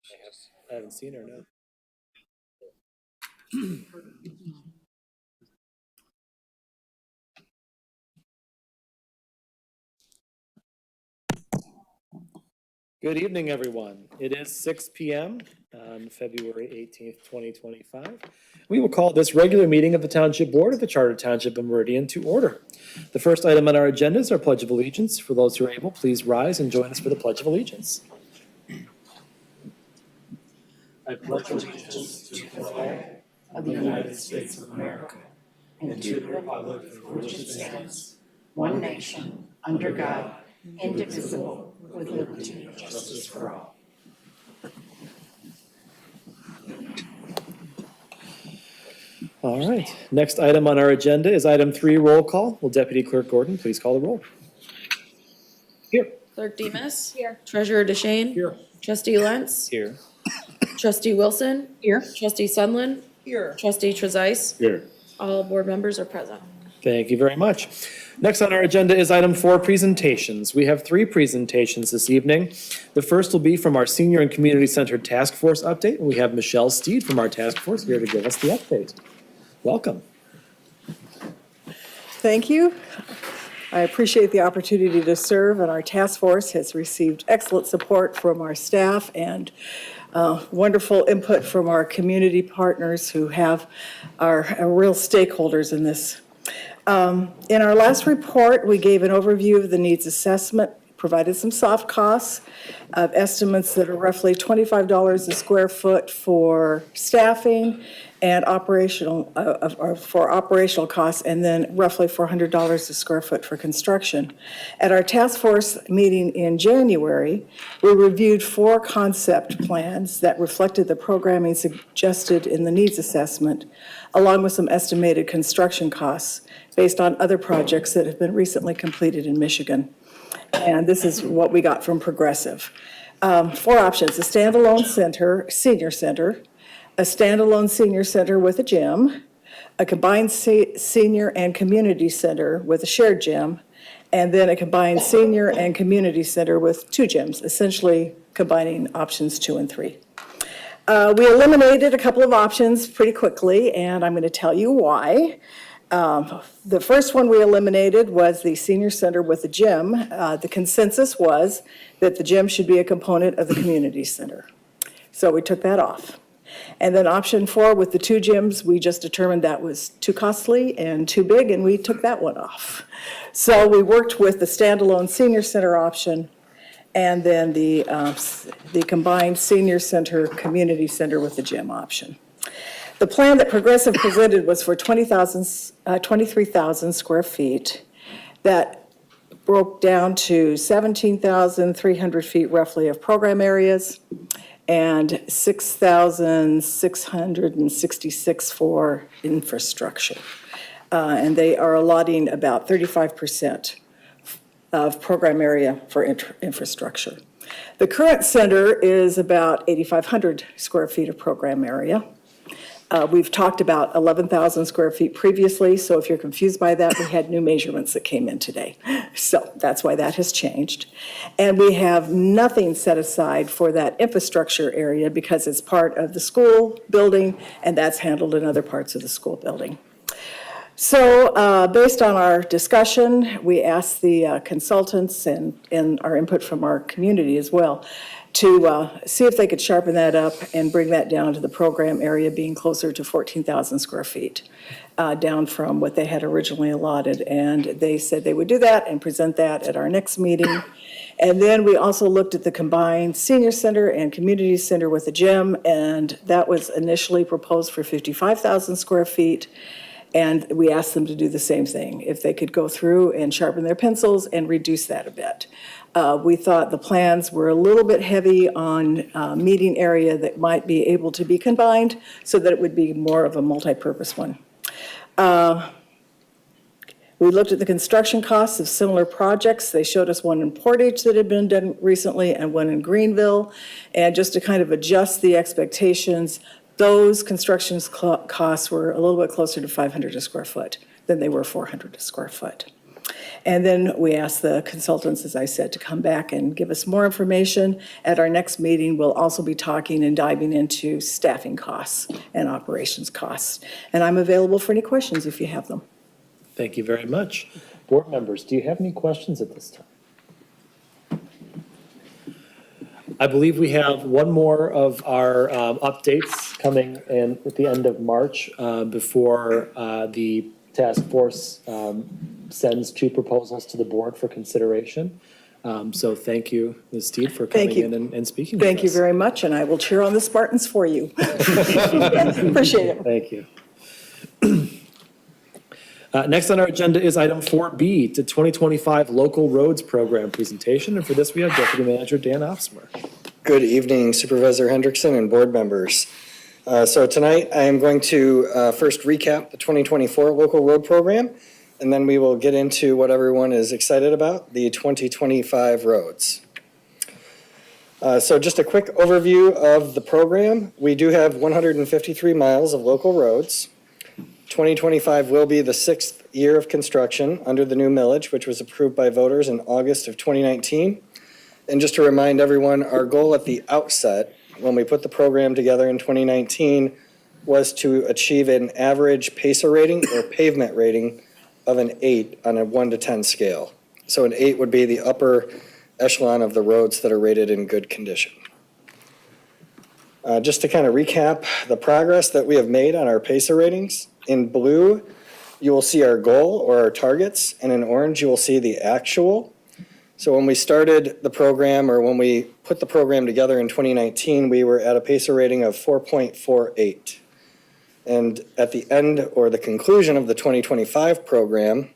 I haven't seen her, no. Good evening, everyone. It is 6 p.m. on February 18th, 2025. We will call this regular meeting of the Township Board of the Charter Township of Meridian to order. The first item on our agenda is our Pledge of Allegiance. For those who are able, please rise and join us for the Pledge of Allegiance. I pledge allegiance to the flag of the United States of America and to the republic for which it stands, one nation, under God, indivisible, with liberty and justice for all. All right. Next item on our agenda is item 3, roll call. Will Deputy Clerk Gordon please call the roll? Here. Clerk Demas? Here. Treasurer DeShane? Here. Trustee Lentz? Here. Trustee Wilson? Here. Trustee Sunland? Here. Trustee Trezise? Here. All board members are present. Thank you very much. Next on our agenda is item 4, presentations. We have 3 presentations this evening. The first will be from our Senior and Community Centered Task Force update. And we have Michelle Steed from our task force here to give us the update. Welcome. Thank you. I appreciate the opportunity to serve, and our task force has received excellent support from our staff and wonderful input from our community partners who are real stakeholders in this. In our last report, we gave an overview of the needs assessment, provided some soft costs of estimates that are roughly $25 a square foot for staffing and operational costs, and then roughly $400 a square foot for construction. At our task force meeting in January, we reviewed 4 concept plans that reflected the programming suggested in the needs assessment, along with some estimated construction costs based on other projects that have been recently completed in Michigan. And this is what we got from Progressive. 4 options: a standalone senior center, a standalone senior center with a gym, a combined senior and community center with a shared gym, and then a combined senior and community center with 2 gyms, essentially combining options 2 and 3. We eliminated a couple of options pretty quickly, and I'm going to tell you why. The first one we eliminated was the senior center with a gym. The consensus was that the gym should be a component of the community center. So we took that off. And then option 4 with the 2 gyms, we just determined that was too costly and too big, and we took that one off. So we worked with the standalone senior center option and then the combined senior center, community center with the gym option. The plan that Progressive presented was for 23,000 square feet. That broke down to 17,300 feet roughly of program areas and 6,666 for infrastructure. And they are allotting about 35% of program area for infrastructure. The current center is about 8,500 square feet of program area. We've talked about 11,000 square feet previously, so if you're confused by that, we had new measurements that came in today. So that's why that has changed. And we have nothing set aside for that infrastructure area because it's part of the school building, and that's handled in other parts of the school building. So based on our discussion, we asked the consultants and our input from our community as well to see if they could sharpen that up and bring that down to the program area being closer to 14,000 square feet, down from what they had originally allotted. And they said they would do that and present that at our next meeting. And then we also looked at the combined senior center and community center with a gym, and that was initially proposed for 55,000 square feet. And we asked them to do the same thing, if they could go through and sharpen their pencils and reduce that a bit. We thought the plans were a little bit heavy on meeting area that might be able to be combined so that it would be more of a multi-purpose one. We looked at the construction costs of similar projects. They showed us one in Portage that had been done recently and one in Greenville. And just to kind of adjust the expectations, those construction costs were a little bit closer to 500 a square foot than they were 400 a square foot. And then we ask the consultants, as I said, to come back and give us more information. At our next meeting, we'll also be talking and diving into staffing costs and operations costs. And I'm available for any questions if you have them. Thank you very much. Board members, do you have any questions at this time? I believe we have one more of our updates coming in at the end of March before the task force sends 2 proposals to the board for consideration. So thank you, Ms. Steed, for Thank coming you. in and speaking with us. Thank you very much, and I will cheer on the Spartans for you. Appreciate it. Thank you. Next on our agenda is item 4B, the 2025 Local Roads Program presentation. And for this, we have Deputy Manager Dan Offsmer. Good evening, Supervisor Hendrickson and board members. So tonight I am going to first recap the 2024 local road program, and then we will get into what everyone is excited about, the 2025 roads. So just a quick overview of the program. We do have 153 miles of local roads. 2025 will be the 6th year of construction under the new millage, which was approved by voters in August of 2019. And just to remind everyone, our goal at the outset, when we put the program together in 2019, was to achieve an average PACER rating or pavement rating of an 8 on a 1 to 10 scale. So an 8 would be the upper echelon of the roads that are rated in good condition. Just to kind of recap the progress that we have made on our PACER ratings. In blue, you will see our goal or our targets, and in orange, you will see the actual. So when we started the program, or when we put the program together in 2019, we were at a PACER rating of 4.48. And at the end or the conclusion of the 2025 program,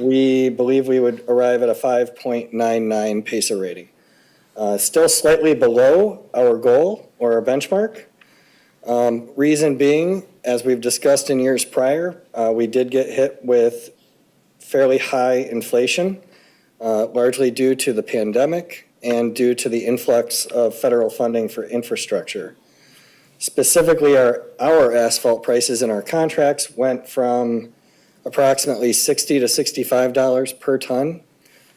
we believe we would arrive at a 5.99 PACER rating. Still slightly below our goal or our benchmark. Reason being, as we've discussed in years prior, we did get hit with fairly high inflation, largely due to the pandemic and due to the influx of federal funding for infrastructure. Specifically, our asphalt prices in our contracts went from approximately $60 to $65 per ton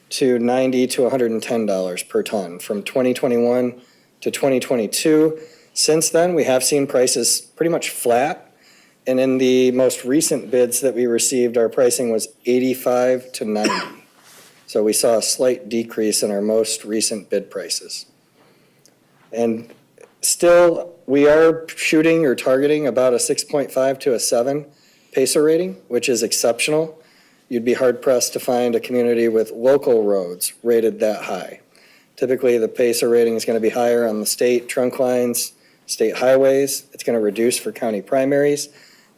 to $90 to $110 per ton from 2021 to 2022. Since then, we have seen prices pretty much flat, and in the most recent bids that we received, our pricing was 85 to 90. So we saw a slight decrease in our most recent bid prices. And still, we are shooting or targeting about a 6.5 to a 7 PACER rating, which is exceptional. You'd be hard-pressed to find a community with local roads rated that high. Typically, the PACER rating is going to be higher on the state trunk lines, state highways. It's going to reduce for county primaries,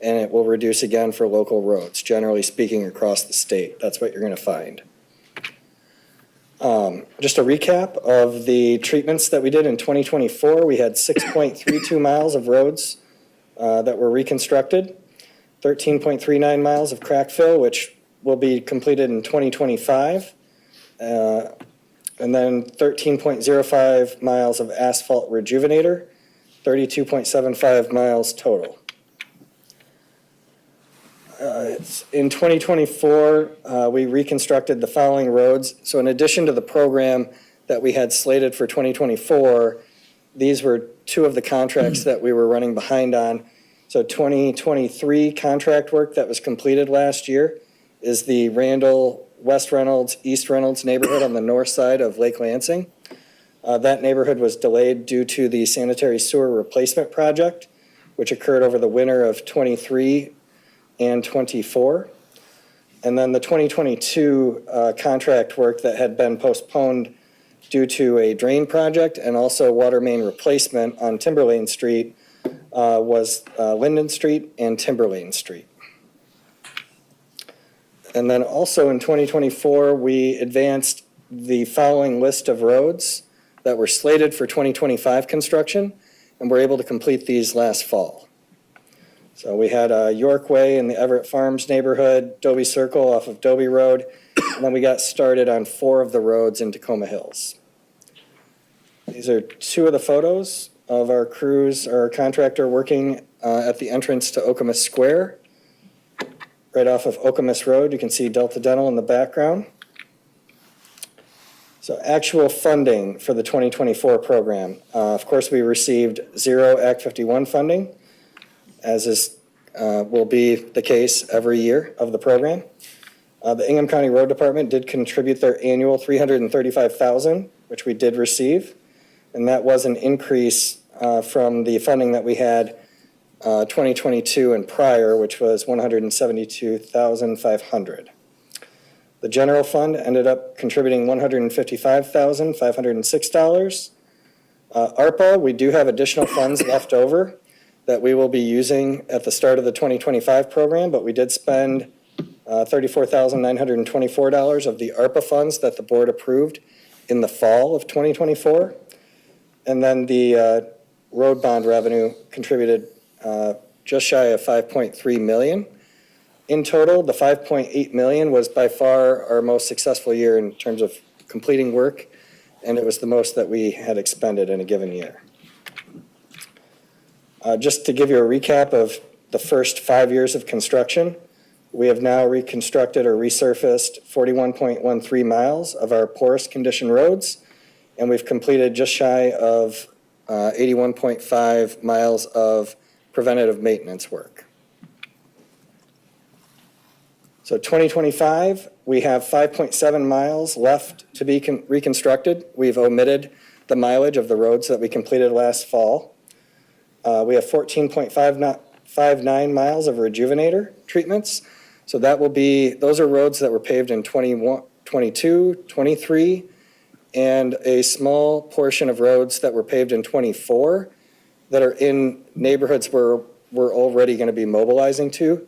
and it will reduce again for local roads, generally speaking, across the state. That's what you're going to find. Just a recap of the treatments that we did in 2024. We had 6.32 miles of roads that were reconstructed, 13.39 miles of crack fill, which will be completed in 2025, and then 13.05 miles of asphalt rejuvenator, 32.75 miles total. In 2024, we reconstructed the following roads. So in addition to the program that we had slated for 2024, these were 2 of the contracts that we were running behind on. So 2023 contract work that was completed last year is the Randall, West Reynolds, East Reynolds neighborhood on the north side of Lake Lansing. That neighborhood was delayed due to the sanitary sewer replacement project, which occurred over the winter of 23 and 24. And then the 2022 contract work that had been postponed due to a drain project and also water main replacement on Timberlane Street was Linden Street and Timberlane Street. And then also in 2024, we advanced the following list of roads that were slated for 2025 construction, and were able to complete these last fall. So we had York Way in the Everett Farms neighborhood, Dobie Circle off of Dobie Road, and then we got started on 4 of the roads in Tacoma Hills. These are 2 of the photos of our crews, our contractor working at the entrance to Okemos Square. right off of Okemos Road. You can see Delta Dental in the background. So actual funding for the 2024 program. Of course, we received 0 Act 51 funding, as will be the case every year of the program. The Ingham County Road Department did contribute their annual $335,000, which we did receive, and that was an increase from the funding that we had 2022 and prior, which was $172,500. The general fund ended up contributing $155,506. ARPA, we do have additional funds left over that we will be using at the start of the 2025 program, but we did spend $34,924 of the ARPA funds that the board approved in the fall of 2024. And then the road bond revenue contributed just shy of $5.3 million. In total, the $5.8 million was by far our most successful year in terms of completing work, and it was the most that we had expended in a given year. Just to give you a recap of the first 5 years of construction, we have now reconstructed or resurfaced 41.13 miles of our poorest condition roads, and we've completed just shy of 81.5 miles of preventative maintenance work. So 2025, we have 5.7 miles left to be reconstructed. We've omitted the mileage of the roads that we completed last fall. We have 14.59 miles of rejuvenator treatments. So that will be, those are roads that were paved in 21, 22, 23, and a small portion of roads that were paved in 24 that are in neighborhoods where we're already going to be mobilizing to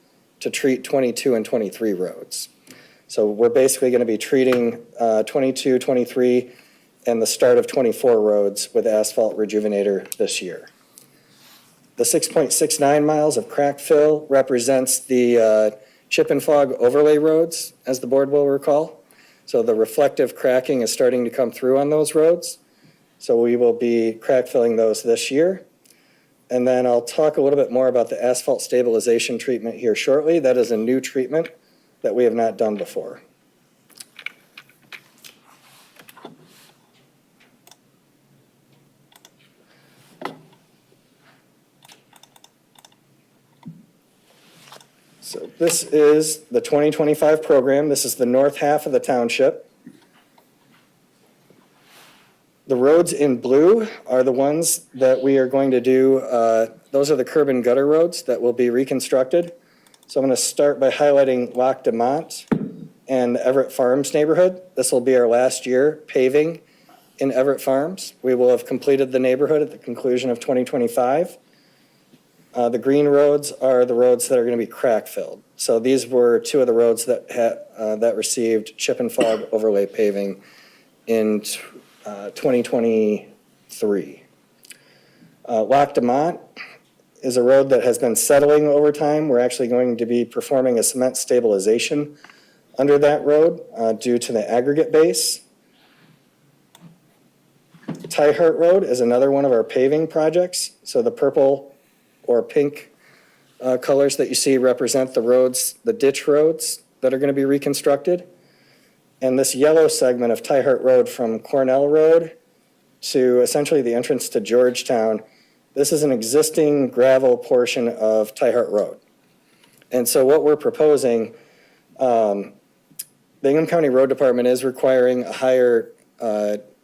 treat 22 and 23 roads. So we're basically going to be treating 22, 23, and the start of 24 roads with asphalt rejuvenator this year. The 6.69 miles of crack fill represents the chip and fog overlay roads, as the board will recall. So the reflective cracking is starting to come through on those roads. So we will be crack filling those this year. And then I'll talk a little bit more about the asphalt stabilization treatment here shortly. That is a new treatment that we have not done before. So this is the 2025 program. This is the north half of the township. The roads in blue are the ones that we are going to do. Those are the curb and gutter roads that will be reconstructed. So I'm going to start by highlighting Lac de Mont and the Everett Farms neighborhood. This will be our last year paving in Everett Farms. We will have completed the neighborhood at the conclusion of 2025. The green roads are the roads that are going to be crack filled. So these were two of the roads that received chip and fog overlay paving in 2023. Lac de Mont is a road that has been settling over time. We're actually going to be performing a cement stabilization under that road due to the aggregate base. Tyhart Road is another one of our paving projects. So the purple or pink colors that you see represent the roads, the ditch roads that are going to be reconstructed. And this yellow segment of Tyhart Road from Cornell Road to essentially the entrance to Georgetown, this is an existing gravel portion of Tyhart Road. And so what we're proposing, the Ingham County Road Department is requiring a higher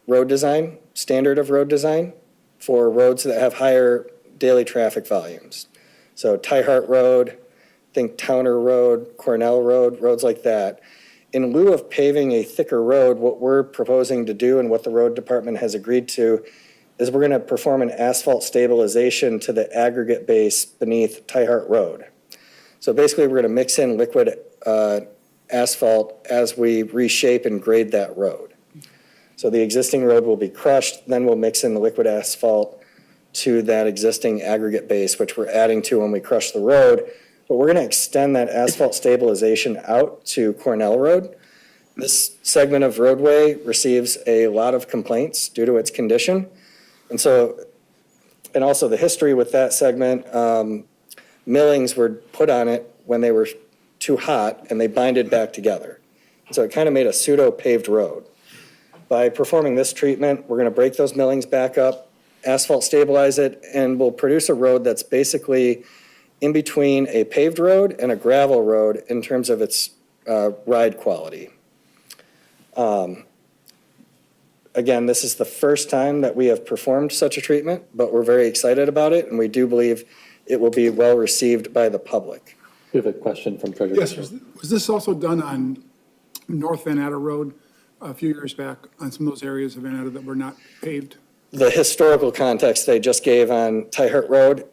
road design, standard of road design for roads that have higher daily traffic volumes. So Tyhart Road, think Towner Road, Cornell Road, roads like that. In lieu of paving a thicker road, what we're proposing to do and what the road department has agreed to is we're going to perform an asphalt stabilization to the aggregate base beneath Tyhart Road. So basically we're going to mix in liquid asphalt as we reshape and grade that road. So the existing road will be crushed, then we'll mix in the liquid asphalt to that existing aggregate base, which we're adding to when we crush the road. But we're going to extend that asphalt stabilization out to Cornell Road. This segment of roadway receives a lot of complaints due to its condition. And also the history with that segment, millings were put on it when they were too hot and they binded back together. So it kind of made a pseudo paved road. By performing this treatment, we're going to break those millings back up, asphalt stabilize it, and we'll produce a road that's basically in between a paved road and a gravel road in terms of its ride quality. Again, this is the first time that we have performed such a treatment, but we're very excited about it, and we do believe it will be well received by the public. We have a question from Treasurer. Yes, was this also done on North Van Atta Road a few years back on some of those areas of Van Atta that were not paved? The historical context they just gave on Tyhart Road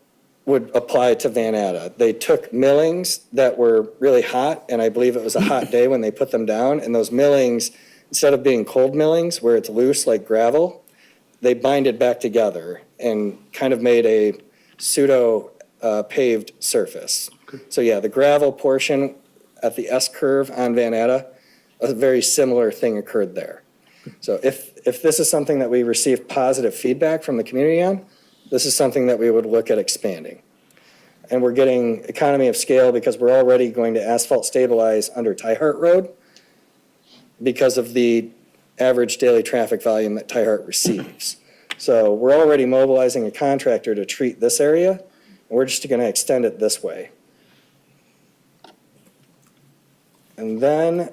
would apply to Van Atta. They took millings that were really hot, and I believe it was a hot day when they put them down, and those millings, instead of being cold millings where it's loose like gravel, they binded back together and kind of made a pseudo paved surface. So yeah, the gravel portion at the S curve on Van Atta, a very similar thing occurred there. So if this is something that we receive positive feedback from the community on, this is something that we would look at expanding. And we're getting economy of scale because we're already going to asphalt stabilize under Tyhart Road because of the average daily traffic volume that Tyhart receives. So we're already mobilizing a contractor to treat this area, and we're just going to extend it this way. And then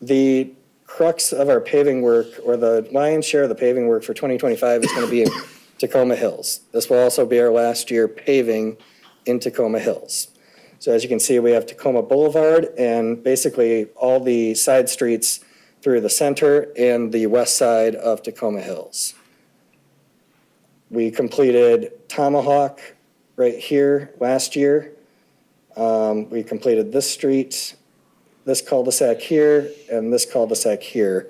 the crux of our paving work, or the lion's share of the paving work for 2025 is going to be in Tacoma Hills. This will also be our last year paving in Tacoma Hills. So as you can see, we have Tacoma Boulevard and basically all the side streets through the center and the west side of Tacoma Hills. We completed Tomahawk right here last year. We completed this street, this cul-de-sac here, and this cul-de-sac here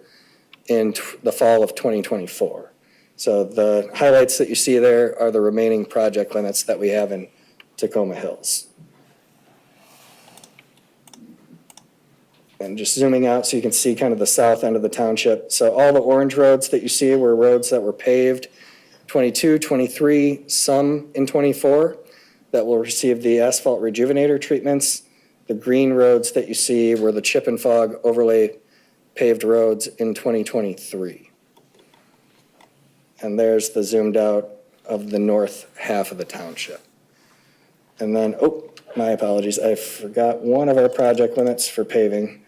in the fall of 2024. So the highlights that you see there are the remaining project limits that we have in Tacoma Hills. And just zooming out so you can see kind of the south end of the township. So all the orange roads that you see were roads that were paved 22, 23, some in 24 that will receive the asphalt rejuvenator treatments. The green roads that you see were the chip and fog overlay paved roads in 2023. And there's the zoomed out of the north half of the township. And then, oh, my apologies, I forgot one of our project limits for paving.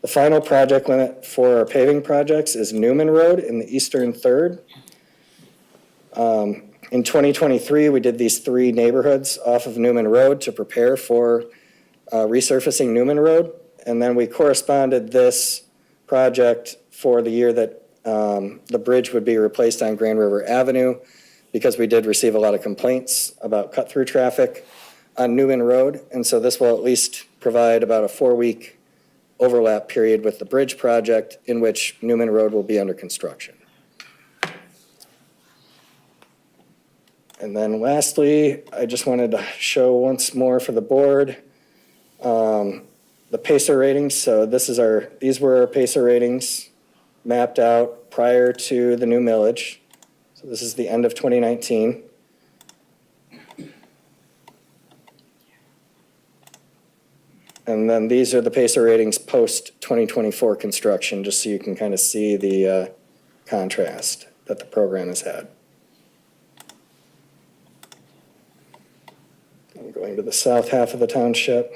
The final project limit for our paving projects is Newman Road in the eastern third. In 2023, we did these 3 neighborhoods off of Newman Road to prepare for resurfacing Newman Road. And then we corresponded this project for the year that the bridge would be replaced on Grand River Avenue because we did receive a lot of complaints about cut-through traffic on Newman Road. And so this will at least provide about a 4-week overlap period with the bridge project in which Newman Road will be under construction. And then lastly, I just wanted to show once more for the board the PACER ratings. So these were our PACER ratings mapped out prior to the new millage. So this is the end of 2019. And then these are the PACER ratings post-2024 construction, just so you can kind of see the contrast that the program has had. I'm going to the south half of the township.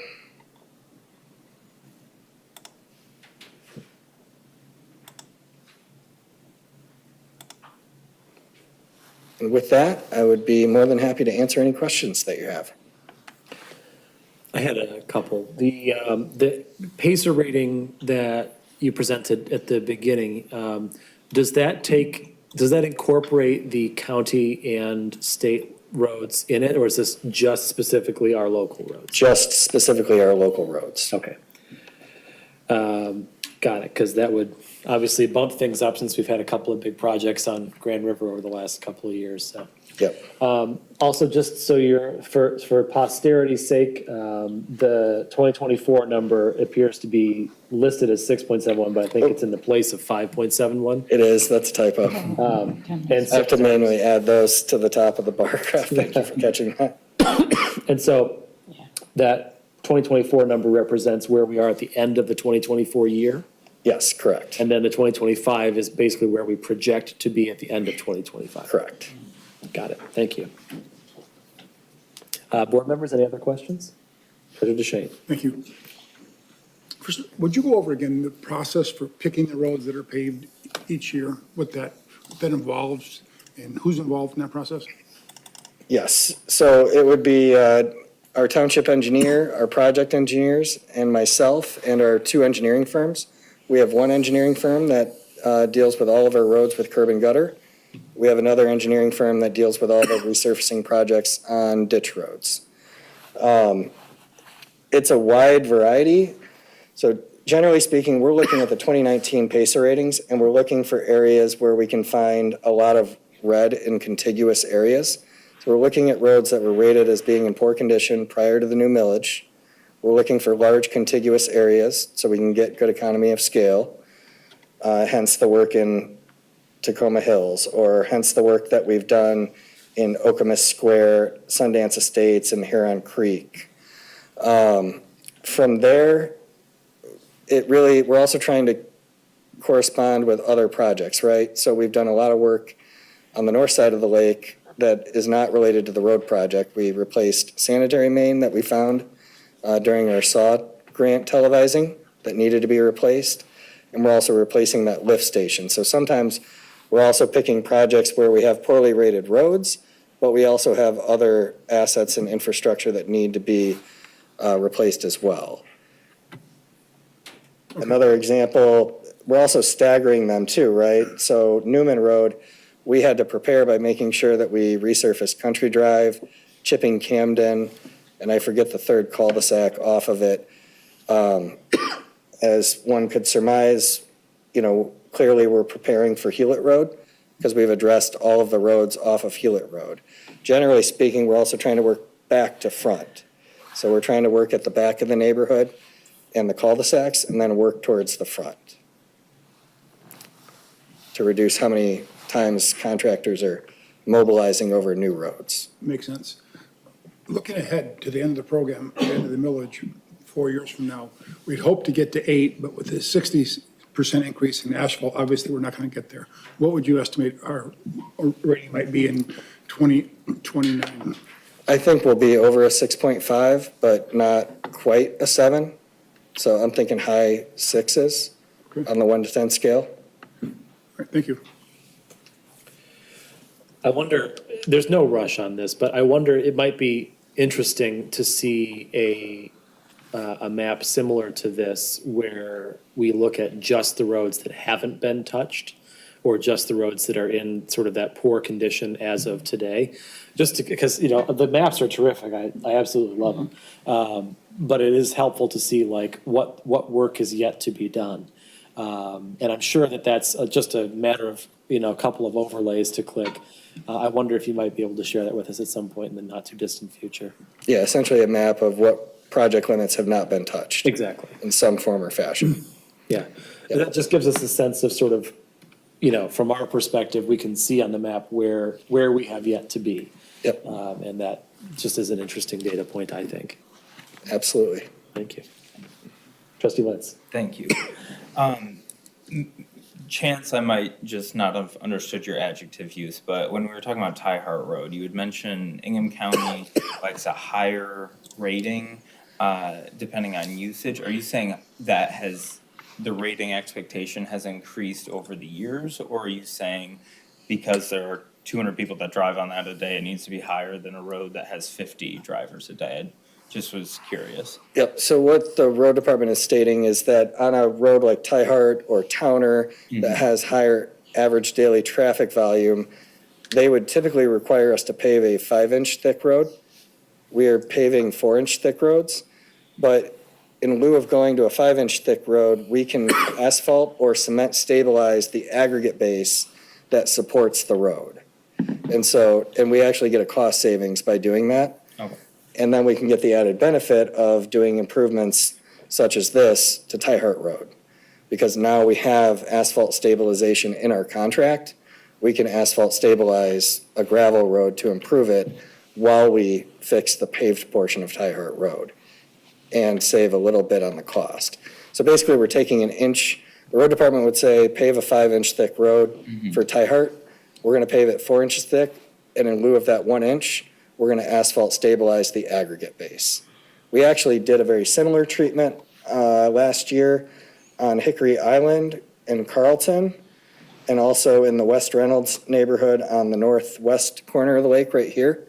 And with that, I would be more than happy to answer any questions that you have. I had a couple. The PACER rating that you presented at the beginning, does that incorporate the county and state roads in it, or is this just specifically our local roads? Just specifically our local roads. Okay. Got it, because that would obviously bump things up since we've had a couple of big projects on Grand River over the last couple of years, so. Yep. Also, just so for posterity's sake, the 2024 number appears to be listed as 6.71, but I think it's in the place of 5.71. It is, that's a typo. And I so, have to manually add those to the top of the bar graph. Thank you for catching that. and so that 2024 number represents where we are at the end of the 2024 year. Yes, correct. And then the 2025 is basically where we project to be at the end of 2025. Correct. Got it. Thank you. Board members, any other questions? Treasurer DeShane. Thank you. First, would you go over again the process for picking the roads that are paved each year, what that involves, and who's involved in that process? Yes, so it would be our township engineer, our project engineers, and myself, and our two engineering firms. We have one engineering firm that deals with all of our roads with curb and gutter. We have another engineering firm that deals with all of our resurfacing projects on ditch roads. It's a wide variety. So generally speaking, we're looking at the 2019 PACER ratings, and we're looking for areas where we can find a lot of red in contiguous areas. So we're looking at roads that were rated as being in poor condition prior to the new millage. We're looking for large contiguous areas so we can get good economy of scale, hence the work in Tacoma Hills, or hence the work that we've done in Okemos Square, Sundance Estates, and Huron Creek. From there, we're also trying to correspond with other projects, right? So we've done a lot of work on the north side of the lake that is not related to the road project. We replaced sanitary main that we found during our SAW grant televising that needed to be replaced. And we're also replacing that lift station. So sometimes we're also picking projects where we have poorly rated roads, but we also have other assets and infrastructure that need to be replaced as well. Another example, we're also staggering them too, right? So Newman Road, we had to prepare by making sure that we resurfaced Country Drive, chipping Camden, and I forget the third cul-de-sac off of it. As one could surmise, clearly we're preparing for Hewlett Road because we've addressed all of the roads off of Hewlett Road. Generally speaking, we're also trying to work back to front. So we're trying to work at the back of the neighborhood and the cul-de-sacs, and then work towards the front to reduce how many times contractors are mobilizing over new roads. Makes sense. Looking ahead to the end of the program, the end of the millage, 4 years from now, we'd hope to get to 8, but with the 60% increase in asphalt, obviously, we're not going to get there. What would you estimate our rating might be in 2029? I think we'll be over a 6.5, but not quite a 7. So I'm thinking high 6s on the 1 to 10 scale. All right, thank you. I wonder, there's no rush on this, but I wonder, it might be interesting to see a map similar to this where we look at just the roads that haven't been touched or just the roads that are in sort of that poor condition as of today. Because, the maps are terrific. I absolutely love them. But it is helpful to see like what work is yet to be done. And I'm sure that that's just a matter of, a couple of overlays to click. I wonder if you might be able to share that with us at some point in the not too distant future. Yeah, essentially a map of what project limits have not been touched Exactly. in some form or fashion. Yeah. And that just gives us a sense of sort of, from our perspective, we can see on the map where we have yet to be. Yep, And that just is an interesting data point, I think. absolutely. Thank you. Trustee Lentz. Thank you. Chance, I might just not have understood your adjective use, but when we were talking about Tyhart Road, you had mentioned Ingham County likes a higher rating depending on usage. Are you saying that the rating expectation has increased over the years, or are you saying because there are 200 people that drive on that a day, it needs to be higher than a road that has 50 drivers a day? Just was curious. Yep, so what the road department is stating is that on a road like Tyhart or Towner that has higher average daily traffic volume, they would typically require us to pave a 5-inch thick road. We are paving 4-inch thick roads, but in lieu of going to a 5-inch thick road, we can asphalt or cement stabilize the aggregate base that supports the road. And we actually get a cost savings by doing that. Okay. And then we can get the added benefit of doing improvements such as this to Tyhart Road. Because now we have asphalt stabilization in our contract. We can asphalt stabilize a gravel road to improve it while we fix the paved portion of Tyhart Road. and save a little bit on the cost. So basically, we're taking an inch, the road department would say pave a 5-inch thick road for Tyhart. We're gonna pave it 4 inches thick, and in lieu of that 1 inch, we're gonna asphalt stabilize the aggregate base. We actually did a very similar treatment last year on Hickory Island in Carlton, and also in the West Reynolds neighborhood on the northwest corner of the lake right here.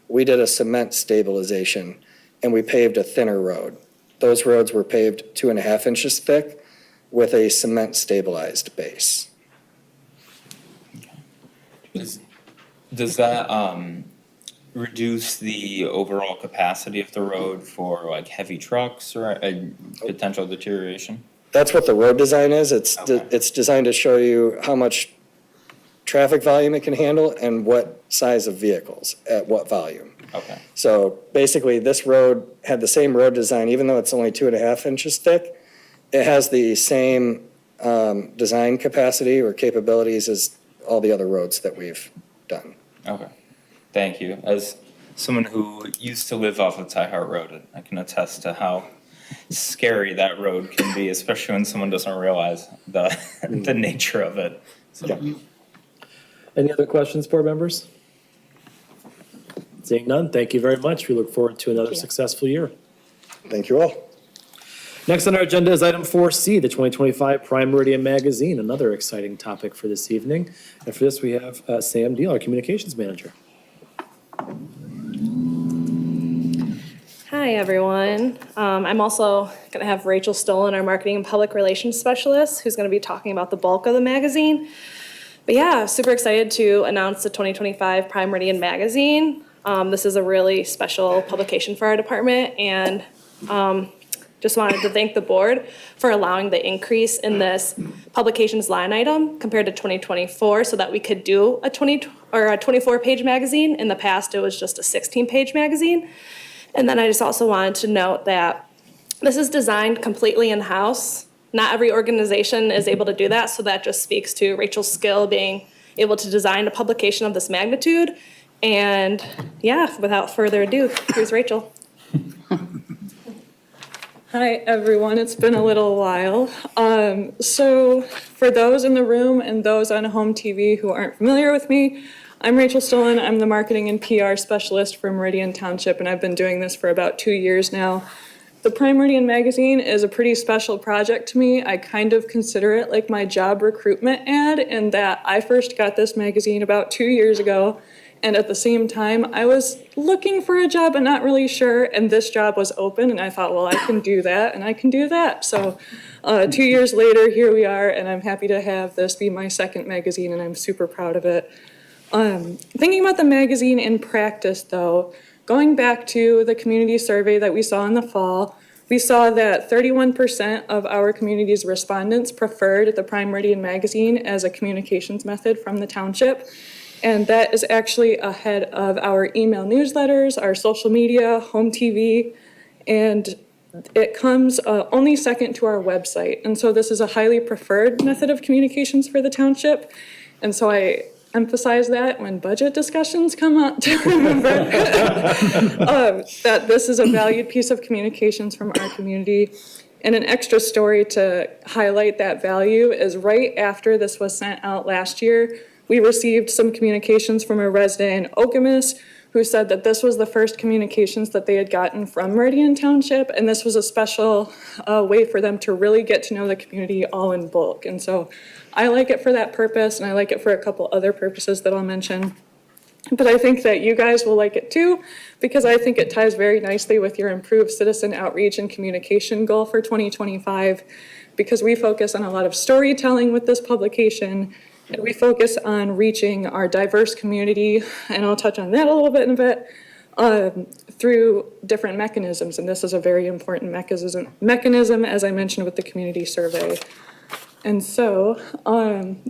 We did a cement stabilization, and we paved a thinner road. Those roads were paved 2.5 inches thick with a cement stabilized base. Does that reduce the overall capacity of the road for like heavy trucks or a potential deterioration? That's what the road design is. Okay. It's designed to show you how much traffic volume it can handle and what size of vehicles at what volume. Okay. So basically, this road had the same road design, even though it's only 2.5 inches thick. It has the same design capacity or capabilities as all the other roads that we've done. Okay. Thank you. As someone who used to live off of Tyhart Road, I can attest to how scary that road can be, especially when someone doesn't realize the nature of it. So, Yeah. Any other questions, board members? Seeing none, thank you very much. We look forward to another successful year. Thank you all. Next on our agenda is item 4C, the 2025 Prime Meridian Magazine, another exciting topic for this evening. And for this, we have Sam Deal, our communications manager. Hi, everyone. I'm also going to have Rachel Stolen, our marketing and public relations specialist, who's going to be talking about the bulk of the magazine. But yeah, super excited to announce the 2025 Prime Meridian Magazine. This is a really special publication for our department, and just wanted to thank the board for allowing the increase in this publications line item compared to 2024 so that we could do a 24-page magazine. In the past, it was just a 16-page magazine. And then I just also wanted to note that this is designed completely in-house. Not every organization is able to do that, so that just speaks to Rachel's skill being able to design a publication of this magnitude. And yeah, without further ado, here's Rachel. Hi, everyone. It's been a little while. So for those in the room and those on home TV who aren't familiar with me, I'm Rachel Stolen. I'm the marketing and PR specialist for Meridian Township, and I've been doing this for about 2 years now. The Prime Meridian magazine is a pretty special project to me. I kind of consider it like my job recruitment ad, in that I first got this magazine about 2 years ago. And at the same time, I was looking for a job but not really sure, and this job was open, and I thought, well, I can do that, and I can do that. So 2 years later, here we are, and I'm happy to have this be my second magazine, and I'm super proud of it. Thinking about the magazine in practice, though, going back to the community survey that we saw in the fall, we saw that 31% of our community's respondents preferred the Prime Meridian magazine as a communications method from the township. And that is actually ahead of our email newsletters, our social media, home TV, and it comes only second to our website. And so this is a highly preferred method of communications for the township. And so I emphasize that when budget discussions come up to remember that this is a valued piece of communications from our community. And an extra story to highlight that value is right after this was sent out last year, we received some communications from a resident in Okemos who said that this was the first communications that they had gotten from Meridian Township, and this was a special way for them to really get to know the community all in bulk. And so I like it for that purpose, and I like it for a couple other purposes that I'll mention. But I think that you guys will like it too, because I think it ties very nicely with your improved citizen outreach and communication goal for 2025, because we focus on a lot of storytelling with this publication. And we focus on reaching our diverse community, and I'll touch on that a little bit in a bit, through different mechanisms. And this is a very important mechanism, as I mentioned with the community survey. And so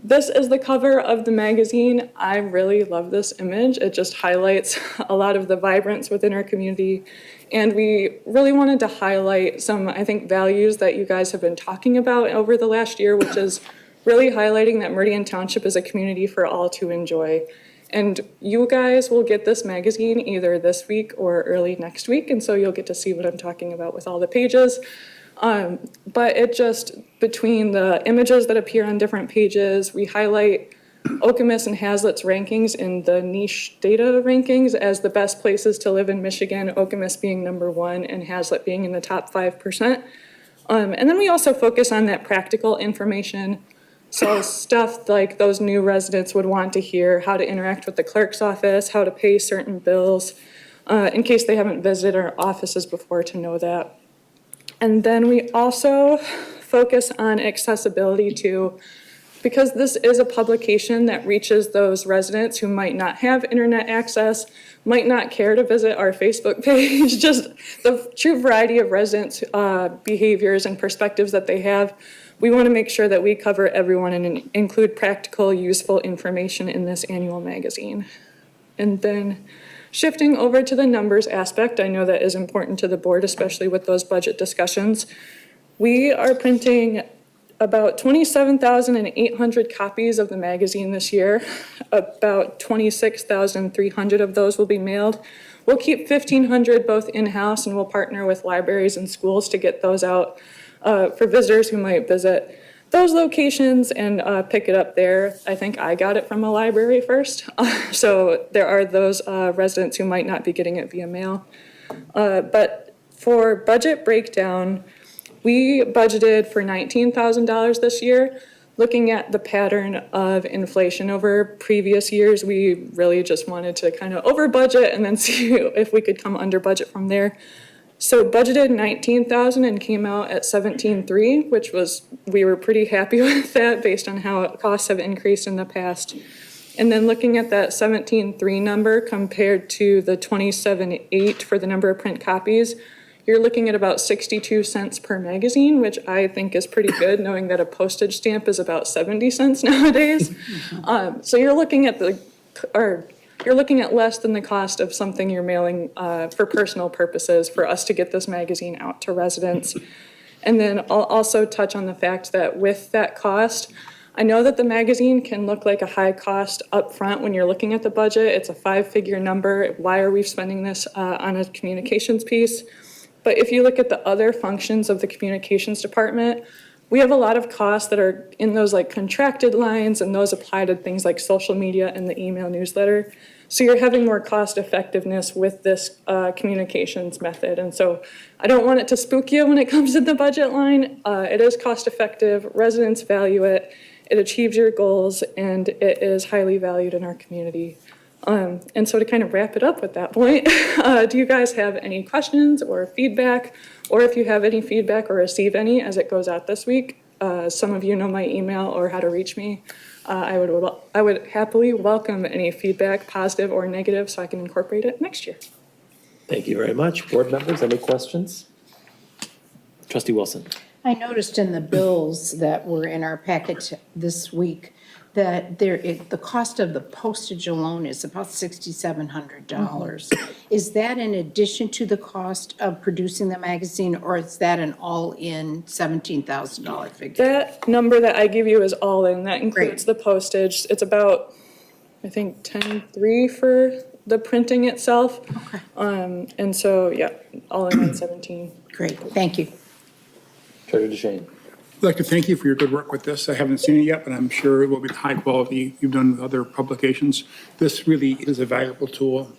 this is the cover of the magazine. I really love this image. It just highlights a lot of the vibrance within our community. And we really wanted to highlight some, I think, values that you guys have been talking about over the last year, which is really highlighting that Meridian Township is a community for all to enjoy. And you guys will get this magazine either this week or early next week, and so you'll get to see what I'm talking about with all the pages. But it just, between the images that appear on different pages, we highlight Okemos and Hazlitt's rankings in the niche data rankings as the best places to live in Michigan, Okemos being number 1 and Hazlitt being in the top 5%. And then we also focus on that practical information. So stuff like those new residents would want to hear, how to interact with the clerk's office, how to pay certain bills, in case they haven't visited our offices before to know that. And then we also focus on accessibility too, because this is a publication that reaches those residents who might not have internet access, might not care to visit our Facebook page, just the true variety of residents' behaviors and perspectives that they have. We want to make sure that we cover everyone and include practical, useful information in this annual magazine. And then shifting over to the numbers aspect, I know that is important to the board, especially with those budget discussions. We are printing about 27,800 copies of the magazine this year. About 26,300 of those will be mailed. We'll keep 1,500 both in-house, and we'll partner with libraries and schools to get those out for visitors who might visit those locations and pick it up there. I think I got it from a library first. So there are those residents who might not be getting it via mail. But for budget breakdown, we budgeted for $19,000 this year. Looking at the pattern of inflation over previous years, we really just wanted to kind of over budget and then see if we could come under budget from there. So budgeted $19,000 and came out at $17,300, which was, we were pretty happy with that based on how costs have increased in the past. And then looking at that $17,300 number compared to the $27,800 for the number of print copies, you're looking at about 62 cents per magazine, which I think is pretty good, knowing that a postage stamp is about 70 cents nowadays. So you're looking at you're looking at less than the cost of something you're mailing for personal purposes for us to get this magazine out to residents. And then I'll also touch on the fact that with that cost, I know that the magazine can look like a high cost up front when you're looking at the budget. It's a 5-figure number. Why are we spending this on a communications piece? But if you look at the other functions of the communications department, we have a lot of costs that are in those like contracted lines, and those apply to things like social media and the email newsletter. So you're having more cost effectiveness with this communications method. And so I don't want it to spook you when it comes to the budget line. It is cost effective, residents value it, it achieves your goals, and it is highly valued in our community. And so to kind of wrap it up with that point, do you guys have any questions or feedback? Or if you have any feedback or receive any as it goes out this week, some of you know my email or how to reach me. I would happily welcome any feedback, positive or negative, so I can incorporate it next year. Thank you very much. Board members, any questions? Trustee Wilson. I noticed in the bills that were in our packet this week that the cost of the postage alone is about $6,700. Is that in addition to the cost of producing the magazine, or is that an all-in $17,000 figure? That number that I give you is all in. That includes the postage. It's about, I think, $10,300 for the printing itself. Okay. And so, yeah, all in on 17. Great, thank you. Treasurer DeShane. I'd like to thank you for your good work with this. I haven't seen it yet, but I'm sure it will be high quality you've done with other publications. This really is a valuable tool.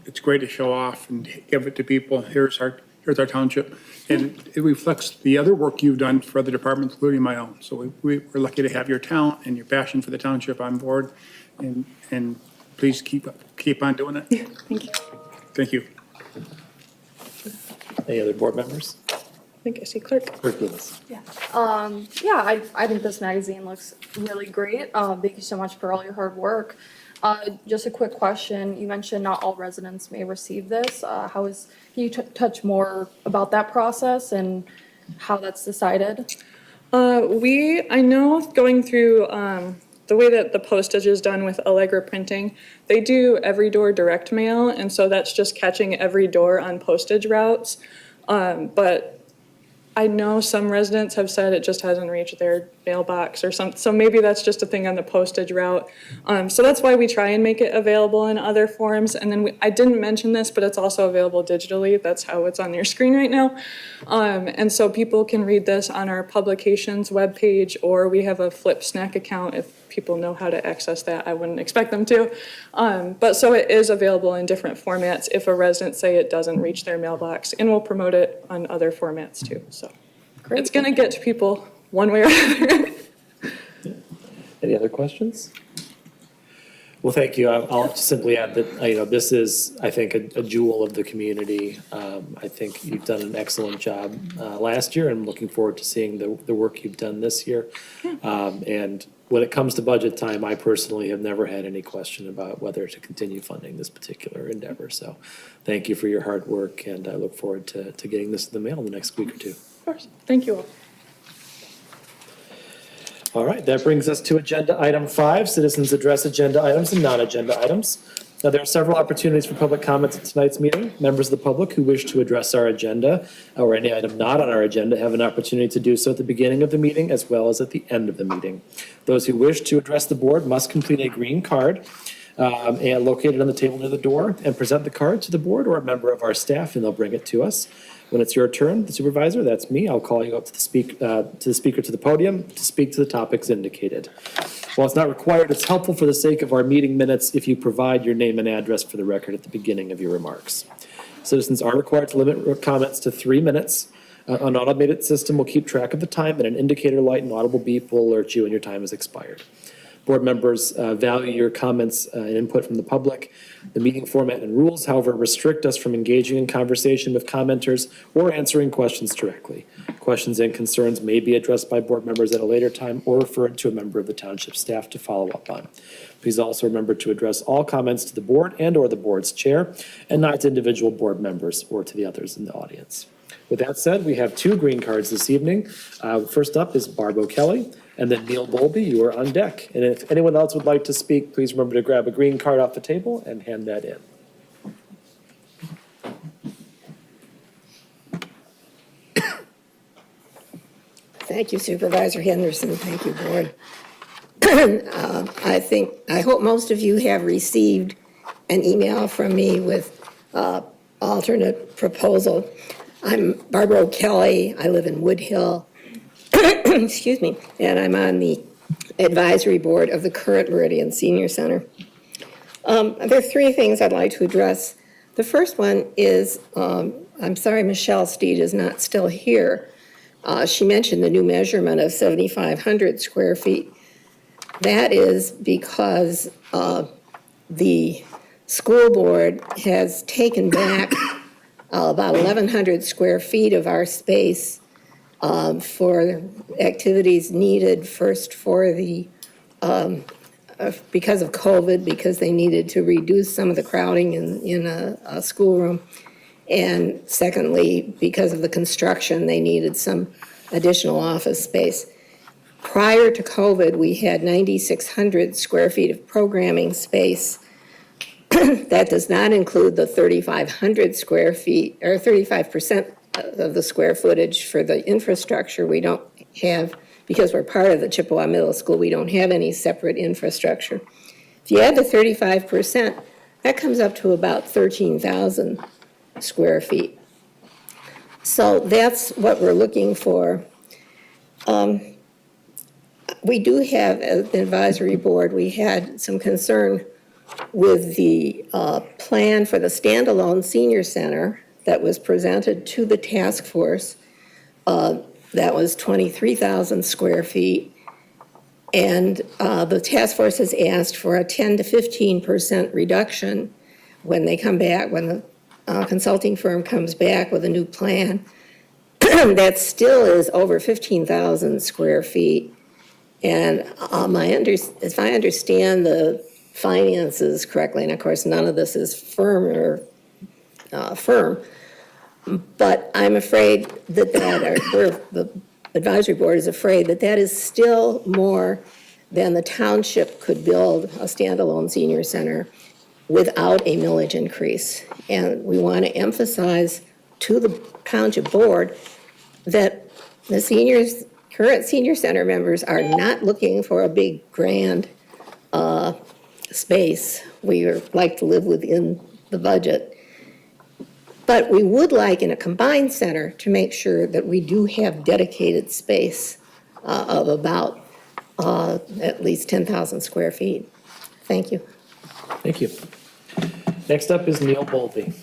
It's great to show off and give it to people. Here's our township. And it reflects the other work you've done for other departments, including my own. So we're lucky to have your talent and your passion for the township on board. And please keep on doing it. Yeah, thank you. Thank you. Any other board members? I think I see clerk. Clerk Lewis. Yeah, I think this magazine looks really great. Thank you so much for all your hard work. Just a quick question. You mentioned not all residents may receive this. Can you touch more about that process and how that's decided? I know going through the way that the postage is done with Allegra Printing, they do every door direct mail, and so that's just catching every door on postage routes. But I know some residents have said it just hasn't reached their mailbox or something. So maybe that's just a thing on the postage route. So that's why we try and make it available in other forms. And then I didn't mention this, but it's also available digitally. That's how it's on your screen right now. And so people can read this on our publications webpage, or we have a Flip Snack account if people know how to access that. I wouldn't expect them to. But so it is available in different formats if a resident say it doesn't reach their mailbox, and we'll promote it on other formats too. So it's going to get to people one way or another. Any other questions? Well, thank you. I'll simply add that, this is, I think, a jewel of the community. I think you've done an excellent job last year, and I'm looking forward to seeing the work you've done this year. And when it comes to budget time, I personally have never had any question about whether to continue funding this particular endeavor. So thank you for your hard work, and I look forward to getting this in the mail in the next week or two. Of course. Thank you all. All right, that brings us to agenda item 5, citizens address agenda items and non-agenda items. Now, there are several opportunities for public comments at tonight's meeting. Members of the public who wish to address our agenda or any item not on our agenda have an opportunity to do so at the beginning of the meeting as well as at the end of the meeting. Those who wish to address the board must complete a green card and located on the table near the door and present the card to the board or a member of our staff, and they'll bring it to us. When it's your turn, the supervisor, that's me, I'll call you up to the speaker to the podium to speak to the topics indicated. While it's not required, it's helpful for the sake of our meeting minutes if you provide your name and address for the record at the beginning of your remarks. Citizens are required to limit comments to 3 minutes. An automated system will keep track of the time, and an indicator light and audible beep will alert you when your time has expired. Board members value your comments and input from the public. The meeting format and rules, however, restrict us from engaging in conversation with commenters or answering questions directly. Questions and concerns may be addressed by board members at a later time or referred to a member of the township staff to follow up on. Please also remember to address all comments to the board and or the board's chair and not to individual board members or to the others in the audience. With that said, we have 2 green cards this evening. First up is Barb O'Kelly. And then Neil Bowlby, you are on deck. And if anyone else would like to speak, please remember to grab a green card off the table and hand that in. Thank you, Supervisor Henderson. Thank you, Board. I hope most of you have received an email from me with alternate proposal. I'm Barbara O'Kelly. I live in Wood Hill. Excuse me, and I'm on the advisory board of the current Meridian Senior Center. There are 3 things I'd like to address. The first one is, I'm sorry Michelle Steed is not still here. She mentioned the new measurement of 7,500 square feet. That is because the school board has taken back about 1,100 square feet of our space for activities needed first for the, because of COVID, because they needed to reduce some of the crowding in a schoolroom. And secondly, because of the construction, they needed some additional office space. Prior to COVID, we had 9,600 square feet of programming space. That does not include the 3,500 square feet, or 35% of the square footage for the infrastructure. We don't have, because we're part of the Chippewa Middle School, we don't have any separate infrastructure. If you add the 35%, that comes up to about 13,000 square feet. So that's what we're looking for. We do have, as the advisory board, we had some concern with the plan for the standalone senior center that was presented to the task force. That was 23,000 square feet. And the task force has asked for a 10 to 15% reduction when they come back, when the consulting firm comes back with a new plan. That still is over 15,000 square feet. And if I understand the finances correctly, and of course none of this is firm, but I'm afraid that the advisory board is afraid that that is still more than the township could build a standalone senior center without a millage increase. And we want to emphasize to the township board that the seniors current senior center members are not looking for a big grand space. We like to live within the budget. But we would like in a combined center to make sure that we do have dedicated space of about at least 10,000 square feet. Thank you. Thank you. Next up is Neil Bowlby.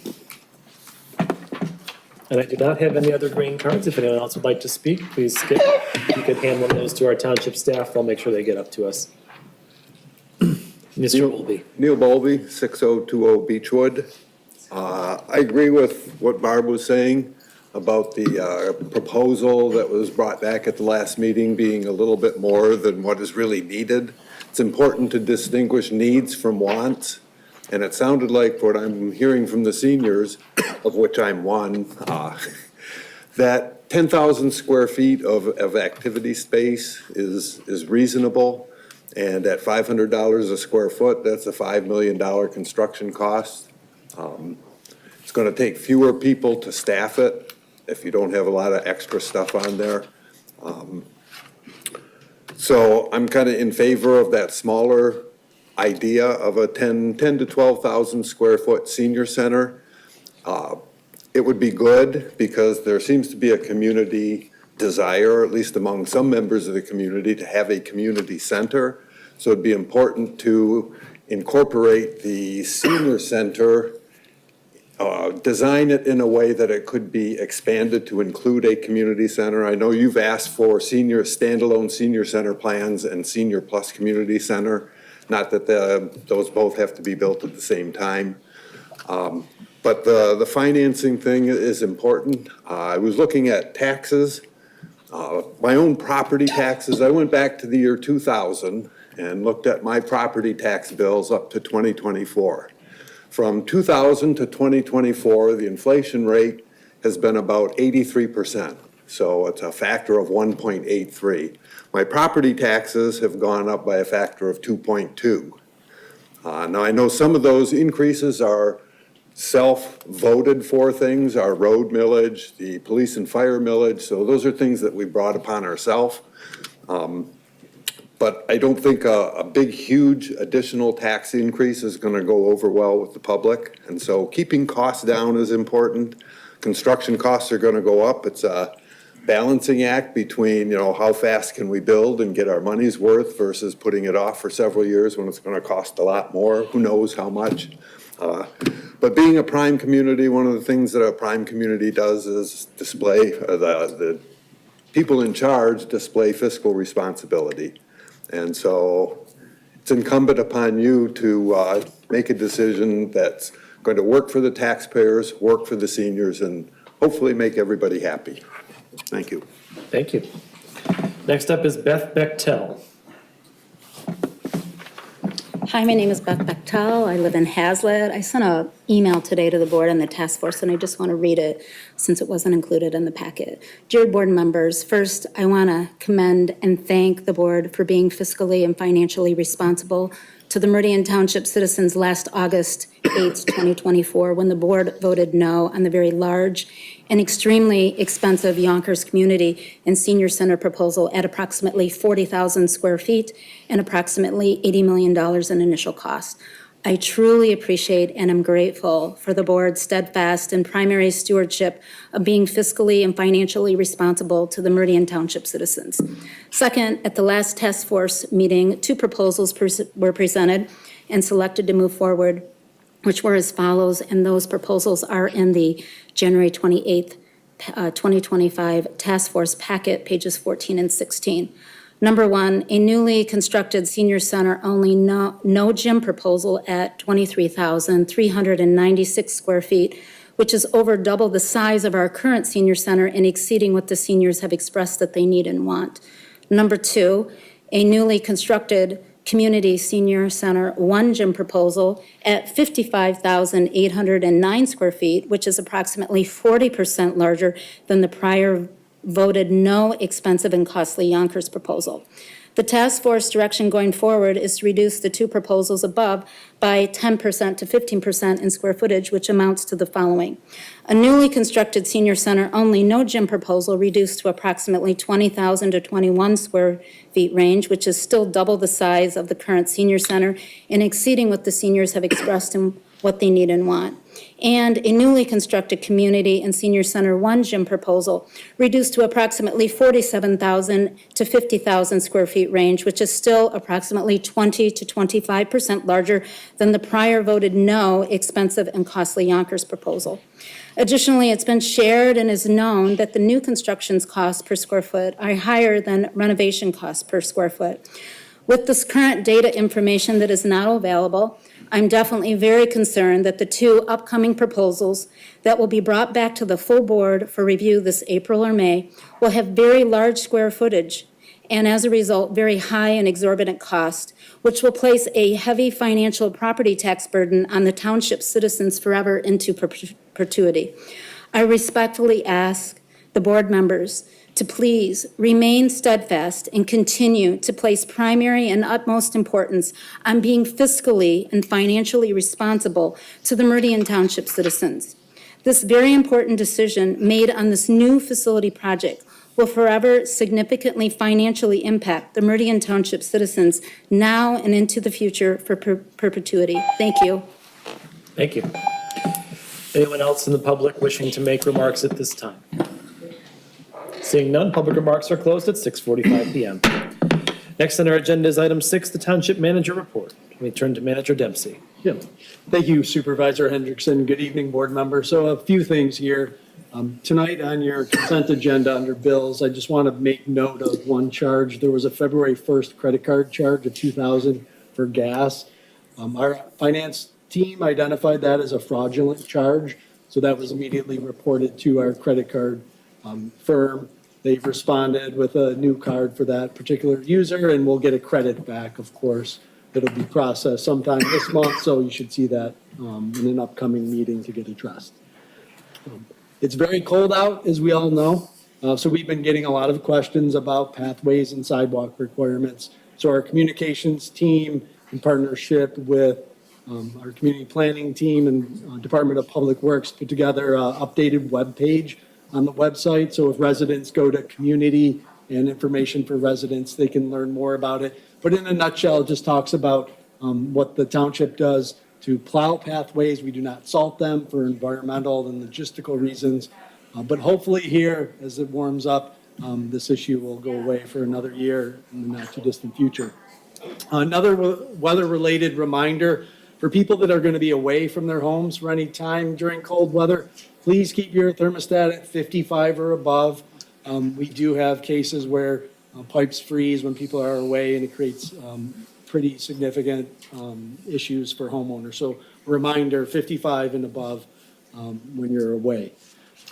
And I do not have any other green cards. If anyone else would like to speak, please skip. You could hand one of those to our township staff. They'll make sure they get up to us. Mr. Bowlby. Neil Bowlby, 6020 Beechwood. I agree with what Barb was saying about the proposal that was brought back at the last meeting being a little bit more than what is really needed. It's important to distinguish needs from wants, and it sounded like what I'm hearing from the seniors, of which I'm one, that 10,000 square feet of activity space is reasonable, and at $500 a square foot, that's a $5 million construction cost. It's going to take fewer people to staff it if you don't have a lot of extra stuff on there. So I'm kind of in favor of that smaller idea of a 10 to 12,000 square foot senior center. It would be good because there seems to be a community desire, at least among some members of the community, to have a community center. So it'd be important to incorporate the senior center, design it in a way that it could be expanded to include a community center. I know you've asked for standalone senior center plans and senior plus community center. Not that those both have to be built at the same time. But the financing thing is important. I was looking at taxes, my own property taxes. I went back to the year 2000 and looked at my property tax bills up to 2024. From 2000 to 2024, the inflation rate has been about 83%. So it's a factor of 1.83. My property taxes have gone up by a factor of 2.2. Now I know some of those increases are self-voted for things, our road millage, the police and fire millage. So those are things that we brought upon ourselves. But I don't think a big, huge additional tax increase is going to go over well with the public. And so keeping costs down is important. Construction costs are going to go up. It's a balancing act between, how fast can we build and get our money's worth versus putting it off for several years when it's going to cost a lot more. Who knows how much? But being a prime community, one of the things that a prime community does is display, the people in charge display fiscal responsibility. And so it's incumbent upon you to make a decision that's going to work for the taxpayers, work for the seniors, and hopefully make everybody happy. Thank you. Thank you. Next up is Beth Bechtel. Hi, my name is Beth Bechtel. I live in Hazlet. I sent an email today to the board and the task force, and I just want to read it since it wasn't included in the packet. Dear board members, first, I want to commend and thank the board for being fiscally and financially responsible to the Meridian Township citizens last August 8th, 2024, when the board voted no on the very large and extremely expensive Yonkers Community and Senior Center proposal at approximately 40,000 square feet and approximately $80 million in initial cost. I truly appreciate and am grateful for the board's steadfast and primary stewardship of being fiscally and financially responsible to the Meridian Township citizens. Second, at the last task force meeting, two proposals were presented and selected to move forward, which were as follows, and those proposals are in the January 28th, 2025 task force packet, pages 14 and 16. Number one, a newly constructed senior center only no gym proposal at 23,396 square feet, which is over double the size of our current senior center and exceeding what the seniors have expressed that they need and want. Number two, a newly constructed community senior center one gym proposal at 55,809 square feet, which is approximately 40% larger than the prior voted no expensive and costly Yonkers proposal. The task force direction going forward is to reduce the two proposals above by 10% to 15% in square footage, which amounts to the following. A newly constructed senior center only, no gym proposal, reduced to approximately 20,000 to 21 square feet range, which is still double the size of the current senior center and exceeding what the seniors have expressed and what they need and want. And a newly constructed community and senior center one gym proposal reduced to approximately 47,000 to 50,000 square feet range, which is still approximately 20 to 25% larger than the prior voted no expensive and costly Yonkers proposal. Additionally, it's been shared and is known that the new construction's costs per square foot are higher than renovation costs per square foot. With this current data information that is now available, I'm definitely very concerned that the two upcoming proposals that will be brought back to the full board for review this April or May will have very large square footage and as a result, very high and exorbitant cost, which will place a heavy financial property tax burden on the township citizens forever into perpetuity. I respectfully ask the board members to please remain steadfast and continue to place primary and utmost importance on being fiscally and financially responsible to the Meridian Township citizens. This very important decision made on this new facility project will forever significantly financially impact the Meridian Township citizens now and into the future for perpetuity. Thank you. Thank you. Anyone else in the public wishing to make remarks at this time? Seeing none, public remarks are closed at 6:45 PM. Next on our agenda is item 6, the Township Manager Report. We turn to Manager Dempsey. Jim. Thank you, Supervisor Hendrickson. Good evening, board members. So a few things here. Tonight on your consent agenda under bills, I just want to make note of one charge. There was a February 1st credit card charge of $2,000 for gas. Our finance team identified that as a fraudulent charge, so that was immediately reported to our credit card firm. They've responded with a new card for that particular user, and we'll get a credit back, of course. It'll be processed sometime this month, so you should see that in an upcoming meeting to get addressed. It's very cold out, as we all know, so we've been getting a lot of questions about pathways and sidewalk requirements. So our communications team, in partnership with our community planning team and Department of Public Works, put together an updated webpage on the website. So if residents go to community and information for residents, they can learn more about it. But in a nutshell, it just talks about what the township does to plow pathways. We do not salt them for environmental and logistical reasons. But hopefully here, as it warms up, this issue will go away for another year in the not too distant future. Another weather-related reminder for people that are going to be away from their homes for any time during cold weather, please keep your thermostat at 55 or above. We do have cases where pipes freeze when people are away, and it creates pretty significant issues for homeowners. So reminder, 55 and above when you're away.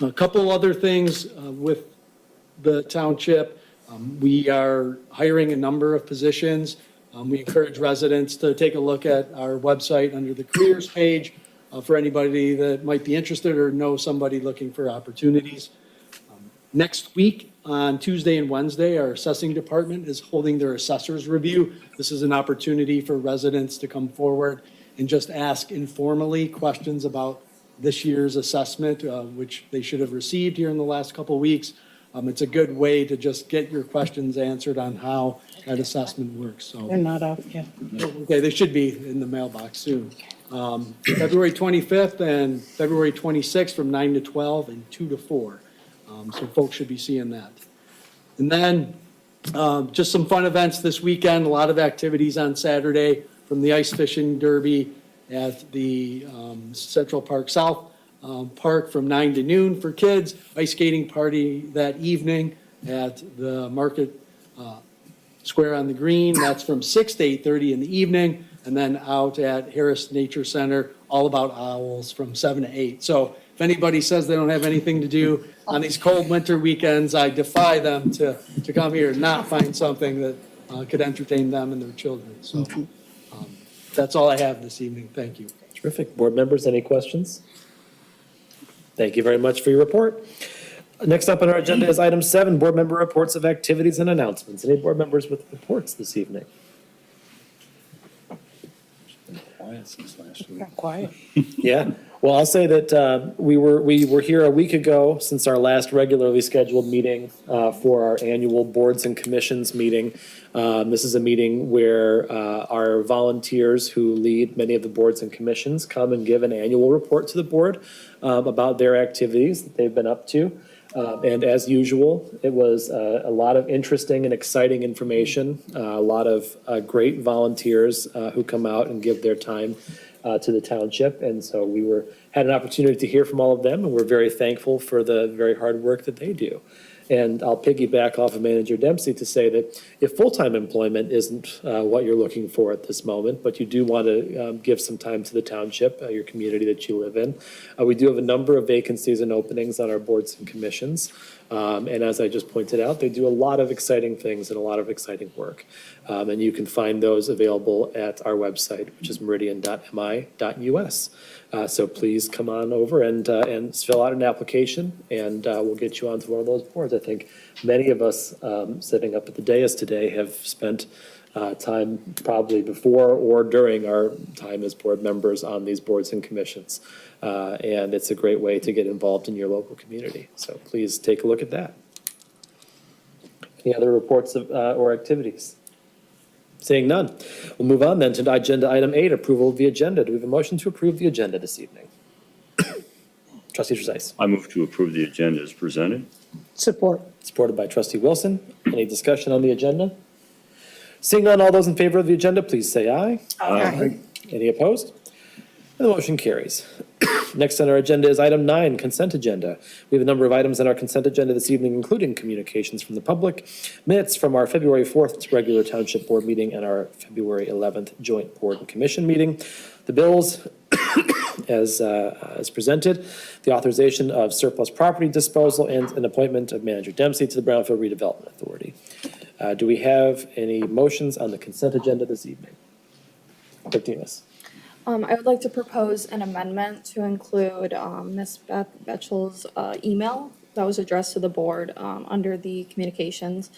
A couple other things with the township. We are hiring a number of positions. We encourage residents to take a look at our website under the careers page for anybody that might be interested or know somebody looking for opportunities. Next week, on Tuesday and Wednesday, our assessing department is holding their assessors review. This is an opportunity for residents to come forward and just ask informally questions about this year's assessment, which they should have received here in the last couple of weeks. It's a good way to just get your questions answered on how that assessment works. So They're not out yet. okay, they should be in the mailbox soon. February 25th and February 26th from 9 to 12 and 2 to 4. So folks should be seeing that. And then just some fun events this weekend, a lot of activities on Saturday, from the ice fishing derby at the Central Park South Park from 9 to noon for kids, ice skating party that evening at the Market Square on the Green. That's from 6 to 8:30 in the evening, and then out at Harris Nature Center, all about owls from 7 to 8. So if anybody says they don't have anything to do on these cold winter weekends, I defy them to come here and not find something that could entertain them and their children. So that's all I have this evening. Thank you. Terrific. Board members, any questions? Thank you very much for your report. Next up on our agenda is item 7, board member reports of activities and announcements. Any board members with reports this evening? Quiet since last week. Got quiet. Yeah, well, I'll say that we were here a week ago since our last regularly scheduled meeting for our annual boards and commissions meeting. This is a meeting where our volunteers who lead many of the boards and commissions come and give an annual report to the board about their activities that they've been up to. And as usual, it was a lot of interesting and exciting information, a lot of great volunteers who come out and give their time to the township. And so had an opportunity to hear from all of them, and we're very thankful for the very hard work that they do. And I'll piggyback off of Manager Dempsey to say that if full-time employment isn't what you're looking for at this moment, but you do want to give some time to the township, your community that you live in, we do have a number of vacancies and openings on our boards and commissions. And as I just pointed out, they do a lot of exciting things and a lot of exciting work. And you can find those available at our website, which is meridian.mi.us. So please come on over and fill out an application, and we'll get you onto one of those boards. I think many of us sitting up at the dais today have spent time probably before or during our time as board members on these boards and commissions. And it's a great way to get involved in your local community. So please take a look at that. Any other reports or activities? Seeing none, we'll move on then to agenda item 8, approval of the agenda. Do we have a motion to approve the agenda this evening? Trustee Trezise. I move to approve the agenda as presented. Support. Supported by Trustee Wilson. Any discussion on the agenda? Seeing none, all those in favor of the agenda, please say aye. Aye. Any opposed? And the motion carries. Next on our agenda is item 9, consent agenda. We have a number of items on our consent agenda this evening, including communications from the public, minutes from our February 4th regular township board meeting and our February 11th joint board and commission meeting, the bills as presented, the authorization of surplus property disposal, and an appointment of Manager Dempsey to the Brownfield Redevelopment Authority. Do we have any motions on the consent agenda this evening? Clerk Demas. I would like to propose an amendment to include Ms. Beth Betchel's email that was addressed to the board under the communications,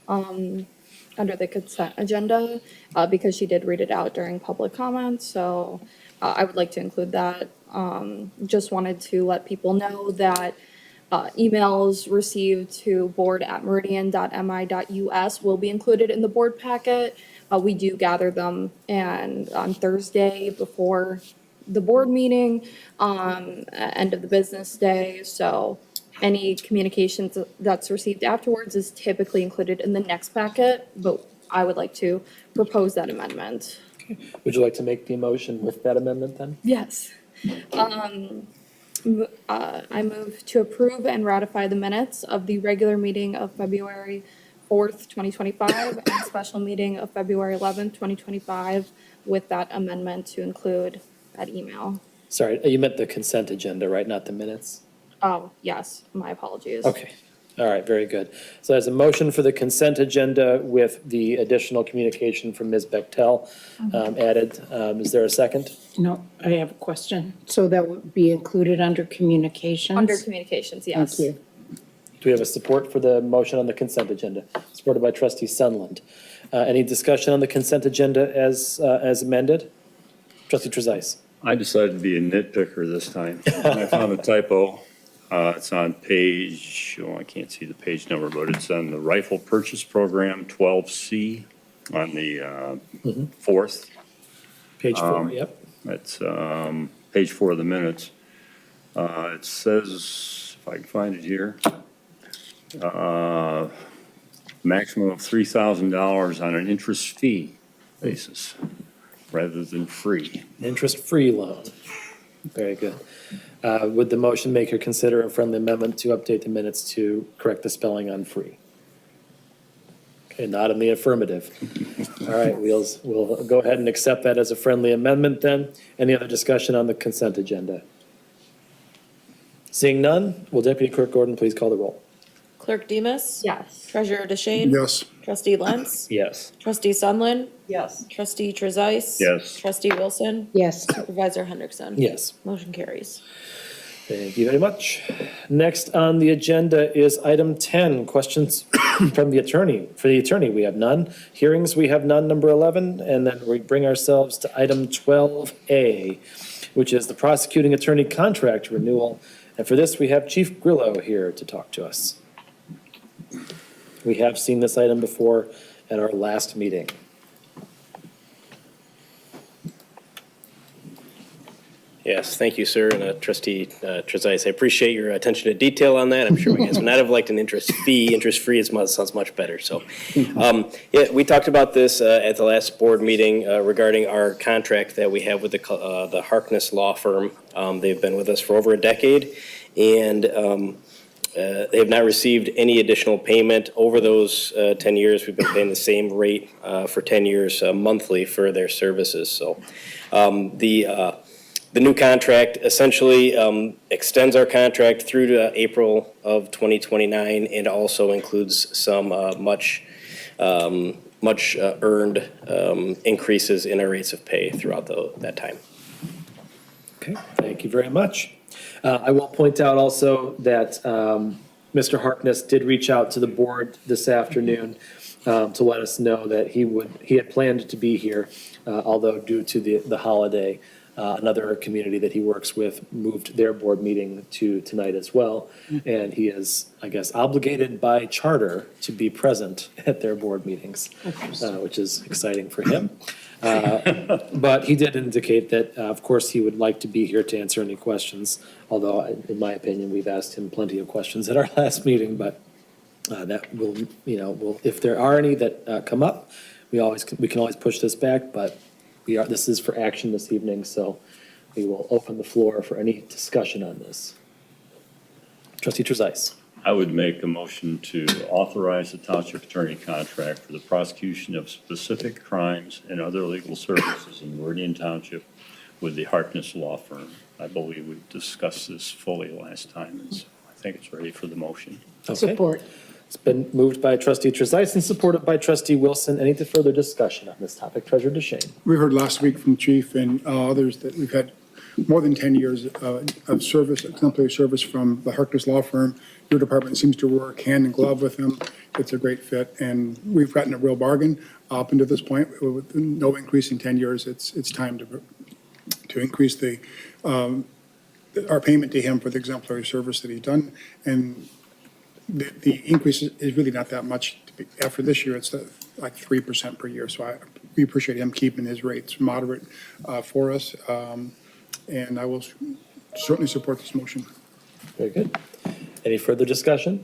under the consent agenda, because she did read it out during public comments. So I would like to include that. Just wanted to let people know that emails received to board@meridian.mi.us will be included in the board packet. We do gather them and on Thursday before the board meeting, end of the business day. So any communications that's received afterwards is typically included in the next packet, but I would like to propose that amendment. Would you like to make the motion with that amendment then? Yes. I move to approve and ratify the minutes of the regular meeting of February 4th, 2025, and special meeting of February 11th, 2025, with that amendment to include that email. Sorry, you meant the consent agenda, right? Not the minutes? Oh, yes, my apologies. Okay, all right, very good. So there's a motion for the consent agenda with the additional communication from Ms. Bechtel added. Is there a second? No, I have a question. So that would be included under communications? Under communications, yes. Thank you. Do we have a support for the motion on the consent agenda? Supported by Trustee Sunland. Any discussion on the consent agenda as amended? Trustee Trezise. I decided to be a nitpicker this time. I found a typo. It's on page, I can't see the page number, but it's on the Rifle Purchase Program 12C on the 4th. Page 4, yep. It's page 4 of the minutes. It says, if I can find it here, maximum of $3,000 on an interest fee basis rather than free. Interest-free loan. Very good. Would the motion maker consider a friendly amendment to update the minutes to correct the spelling on free? Okay, not in the affirmative. All right, we'll go ahead and accept that as a friendly amendment then. Any other discussion on the consent agenda? Seeing none, will Deputy Clerk Gordon please call the roll? Clerk Demas? Yes. Treasurer DeShane? Yes. Trustee Lentz? Yes. Trustee Sunland? Yes. Trustee Trezise? Yes. Trustee Wilson? Yes. Supervisor Hendrickson? Yes. Motion carries. Thank you very much. Next on the agenda is item 10, questions from the attorney. For the attorney, we have none. Hearings, we have none, number 11. And then we bring ourselves to item 12A, which is the prosecuting attorney contract renewal. And for this, we have Chief Grillo here to talk to us. We have seen this item before at our last meeting. Yes, thank you, sir, and Trustee Trezise. I appreciate your attention to detail on that. I'm sure you guys would not have liked an interest-free sounds much better, so. Yeah, we talked about this at the last board meeting regarding our contract that we have with the Harkness Law Firm. They've been with us for over a decade, and they have not received any additional payment over those 10 years. We've been paying the same rate for 10 years monthly for their services, so. The new contract essentially extends our contract through to April of 2029 and also includes some much earned increases in our rates of pay throughout that time. Okay, thank you very much. I will point out also that Mr. Harkness did reach out to the board this afternoon to let us know that he had planned to be here, although due to the holiday, another community that he works with moved their board meeting to tonight as well. And he is, I guess, obligated by charter to be present at their board meetings, which is exciting for him. But he did indicate that, of course, he would like to be here to answer any questions, although in my opinion, we've asked him plenty of questions at our last meeting, but that will, if there are any that come up, we can always push this back, but this is for action this evening, so we will open the floor for any discussion on this. Trustee Trezise. I would make a motion to authorize the township attorney contract for the prosecution of specific crimes and other legal services in Meridian Township with the Harkness Law Firm. I believe we discussed this fully last time, and so I think it's ready for the motion. Okay. Support. It's been moved by Trustee Trezise and supported by Trustee Wilson. Any further discussion on this topic? Treasurer DeShane. We heard last week from Chief and others that we've had more than 10 years of service, exemplary service from the Harkness Law Firm. Your department seems to work hand in glove with them. It's a great fit, and we've gotten a real bargain up until this point. With no increase in 10 years, it's time to increase our payment to him for the exemplary service that he's done. And the increase is really not that much. After this year, it's like 3% per year. So we appreciate him keeping his rates moderate for us. And I will certainly support this motion. Very good. Any further discussion?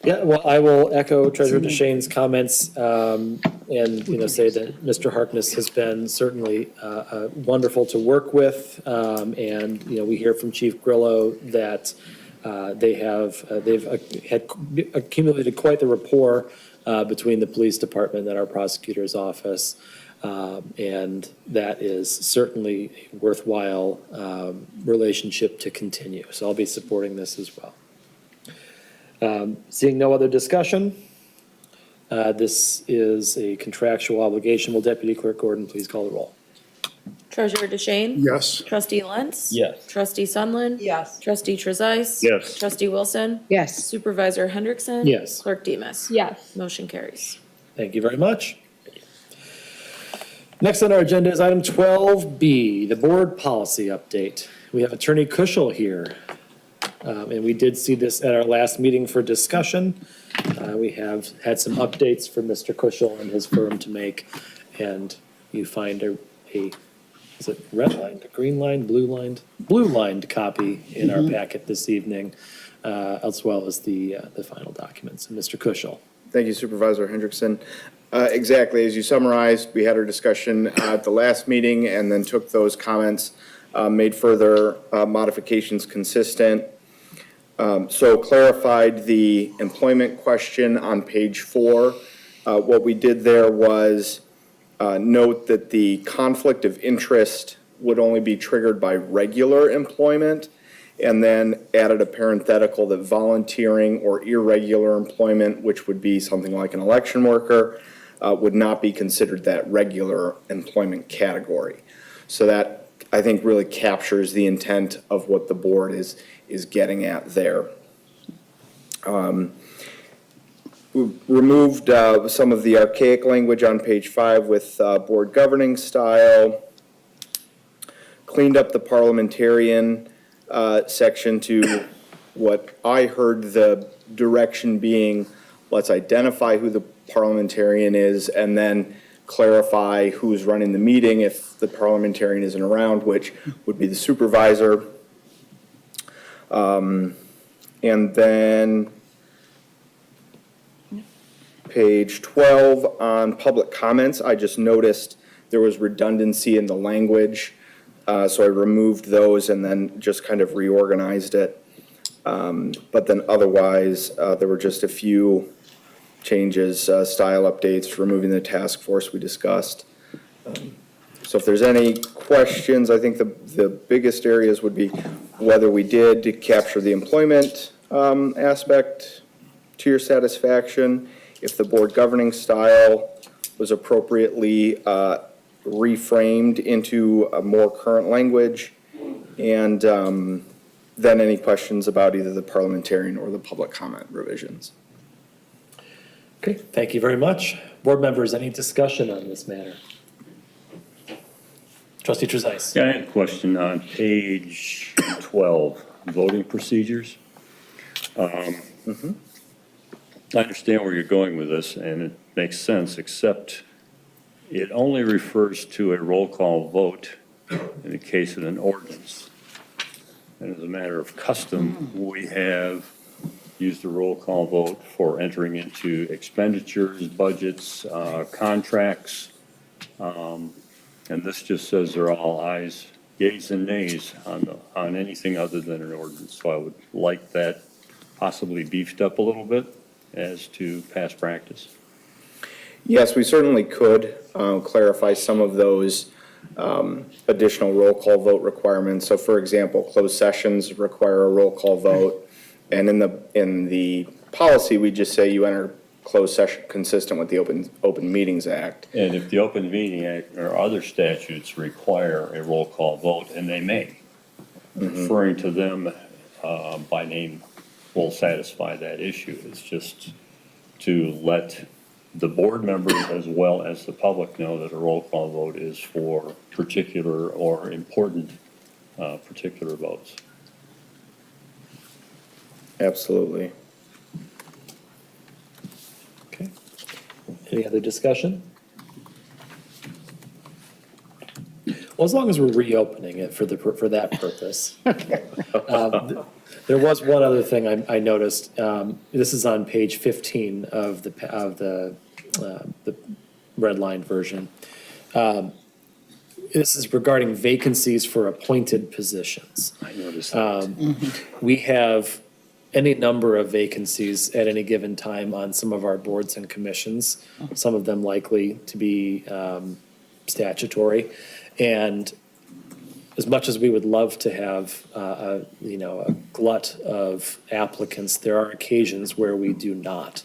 Yeah, well, I will echo Treasurer DeShane's comments and, say that Mr. Harkness has been certainly wonderful to work with. And, we hear from Chief Grillo that they've had accumulated quite the rapport between the police department and our prosecutor's office. And that is certainly a worthwhile relationship to continue. So I'll be supporting this as well. Seeing no other discussion, this is a contractual obligation. Will Deputy Clerk Gordon please call the roll? Treasurer DeShane? Yes. Trustee Lentz? Yes. Trustee Sunland? Yes. Trustee Trezise? Yes. Trustee Wilson? Yes. Supervisor Hendrickson? Yes. Clerk Demas? Yes. Motion carries. Thank you very much. Next on our agenda is item 12B, the board policy update. We have Attorney Kuschel here. And we did see this at our last meeting for discussion. We have had some updates for Mr. Kuschel and his firm to make. And you find is it red lined, green lined, blue lined copy in our packet this evening, as well as the final documents. And Mr. Kuschel. Thank you, Supervisor Hendrickson. Exactly, as you summarized, we had our discussion at the last meeting and then took those comments, made further modifications consistent. So clarified the employment question on page 4. What we did there was note that the conflict of interest would only be triggered by regular employment, and then added a parenthetical that volunteering or irregular employment, which would be something like an election worker, would not be considered that regular employment category. So that I think really captures the intent of what the board is getting at there. We've removed some of the archaic language on page 5 with board governing style, cleaned up the parliamentarian section to what I heard the direction being, let's identify who the parliamentarian is and then clarify who's running the meeting if the parliamentarian isn't around, which would be the supervisor. And then page 12 on public comments, I just noticed there was redundancy in the language. So I removed those and then just kind of reorganized it. But then otherwise, there were just a few changes, style updates, removing the task force we discussed. So if there's any questions, I think the biggest areas would be whether we did capture the employment aspect to your satisfaction, if the board governing style was appropriately reframed into a more current language, and then any questions about either the parliamentarian or the public comment revisions. Okay, thank you very much. Board members, any discussion on this matter? Trustee Trezise. Yeah, I had a question on page 12, voting procedures. I understand where you're going with this, and it makes sense, except it only refers to a roll call vote in the case of an ordinance. And as a matter of custom, we have used a roll call vote for entering into expenditures, budgets, contracts. And this just says they're all ayes, yeas and nays on anything other than an ordinance. So I would like that possibly beefed up a little bit as to past practice. Yes, we certainly could clarify some of those additional roll call vote requirements. So for example, closed sessions require a roll call vote. And in the policy, we just say you enter closed session consistent with the Open Meetings Act. And if the Open Meeting Act or other statutes require a roll call vote, and they may, referring to them by name will satisfy that issue. It's just to let the board members as well as the public know that a roll call vote is for particular or important particular votes. Absolutely. Okay. Any other discussion? Well, as long as we're reopening it for that purpose. There was one other thing I noticed. This is on page 15 of the red line version. This is regarding vacancies for appointed positions. I noticed that. We have any number of vacancies at any given time on some of our boards and commissions, some of them likely to be statutory. And as much as we would love to have, a glut of applicants, there are occasions where we do not.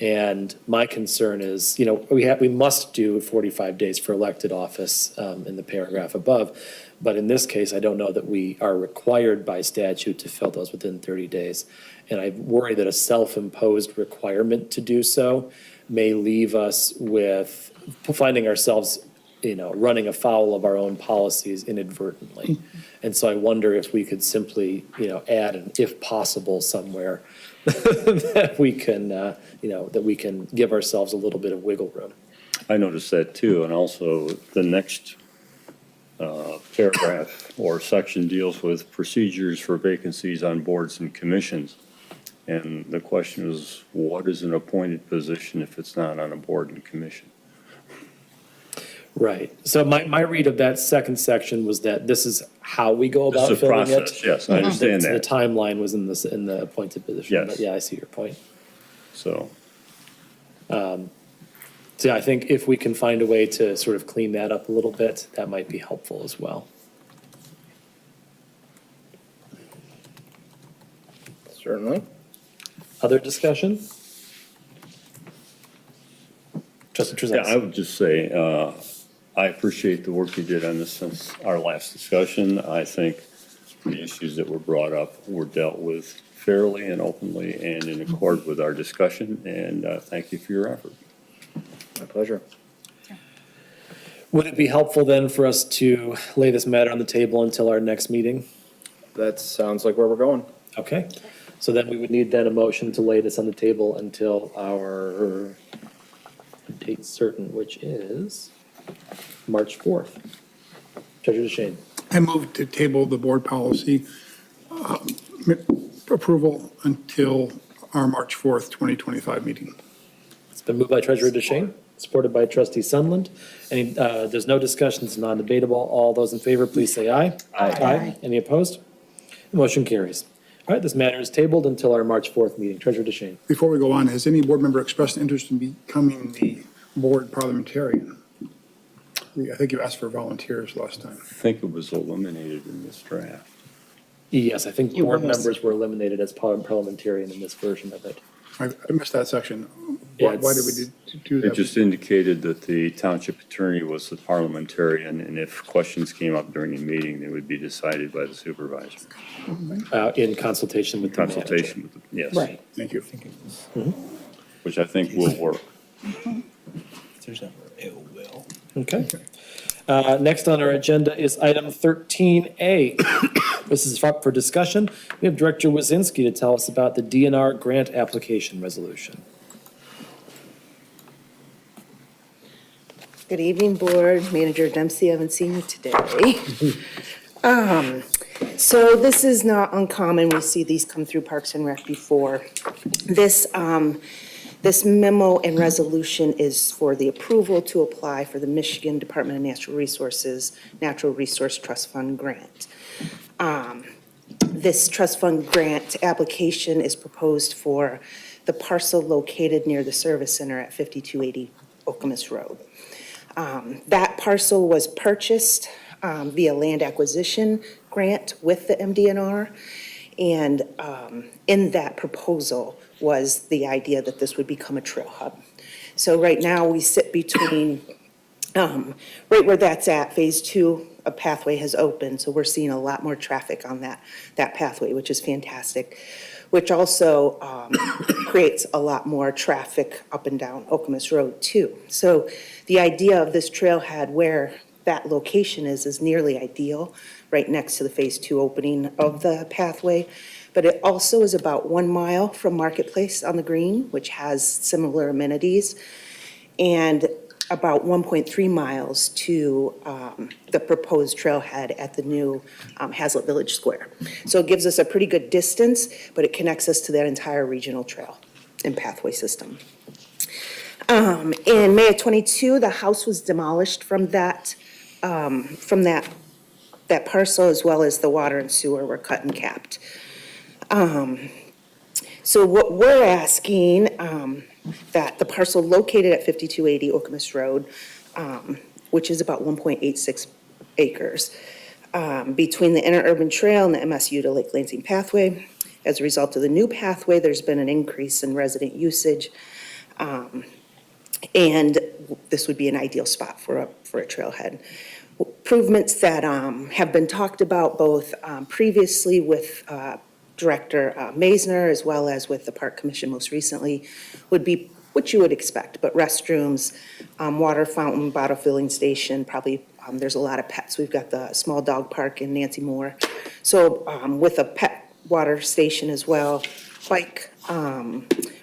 And my concern is, we must do 45 days for elected office in the paragraph above. But in this case, I don't know that we are required by statute to fill those within 30 days. And I worry that a self-imposed requirement to do so may leave us with finding ourselves running afoul of our own policies inadvertently. And so I wonder if we could simply, add an if possible somewhere that we can give ourselves a little bit of wiggle room. I noticed that too, and also the next paragraph or section deals with procedures for vacancies on boards and commissions. And the question is, what is an appointed position if it's not on a board and commission? Right. So my read of that second section was that this is how we go This about is a filling it. process, yes, I understand The that. timeline was in the appointed position. Yes. But yeah, I see your point. So, So I think if we can find a way to sort of clean that up a little bit, that might be helpful as well. Certainly. Other discussion? Trustee yeah, I Trezise. would just say, I appreciate the work you did on this since our last discussion. I think the issues that were brought up were dealt with fairly and openly and in accord with our discussion, and thank you for your effort. My pleasure. Would it be helpful then for us to lay this matter on the table until our next meeting? That sounds like where we're going. Okay, so then we would need then a motion to lay this on the table until our date certain, which is March 4th. Treasurer DeShane. I move to table the board policy approval until our March 4th, 2025 meeting. It's been moved by Treasurer DeShane, supported by Trustee Sunland. Any, there's no discussion, it's non-debatable. All those in favor, please say aye. Aye. Any opposed? The motion carries. All right, this matter is tabled until our March 4th meeting. Treasurer DeShane. Before we go on, has any board member expressed interest in becoming the board parliamentarian? I think you asked for volunteers last time. I think it was eliminated in this draft. Yes, I think board members were eliminated as parliamentarian in this version of it. I missed that section. Yeah, Why did we do It that? just indicated that the township attorney was the parliamentarian, and if questions came up during the meeting, they would be decided by the supervisor. In consultation with the manager. Consultation with, yes. Right. Thank you. Which I think will work. There's never, it will. Okay. Next on our agenda is item 13A. This is up for discussion. We have Director Wazinski to tell us about the DNR grant application resolution. Good evening, Board. Manager Dempsey, I haven't seen you today. So this is not uncommon. We see these come through Parks and Rec before. This memo and resolution is for the approval to apply for the Michigan Department of Natural Resources Natural Resource Trust Fund grant. This trust fund grant application is proposed for the parcel located near the service center at 5280 Okemos Road. That parcel was purchased via land acquisition grant with the MDNR. And in that proposal was the idea that this would become a trail hub. So right now, we sit between, right where that's at, Phase 2, a pathway has opened, so we're seeing a lot more traffic on that pathway, which is fantastic, which also creates a lot more traffic up and down Okemos Road, too. So the idea of this trailhead where that location is nearly ideal, right next to the Phase 2 opening of the pathway. But it also is about 1 mile from Marketplace on the Green, which has similar amenities, and about 1.3 miles to the proposed trailhead at the new Hazlet Village Square. So it gives us a pretty good distance, but it connects us to that entire regional trail and pathway system. In May of '22, the house was demolished from that parcel, as well as the water and sewer were cut and capped. So what we're asking, that the parcel located at 5280 Okemos Road, which is about 1.86 acres, between the interurban trail and the MSU to Lake Lansing pathway. As a result of the new pathway, there's been an increase in resident usage. And this would be an ideal spot for a trailhead. Improvements that have been talked about both previously with Director Maisner, as well as with the Park Commission most recently, would be what you would expect, but restrooms, water fountain, bottle filling station, probably there's a lot of pets. We've got the small dog park in Nancy Moore. So with a pet water station as well, bike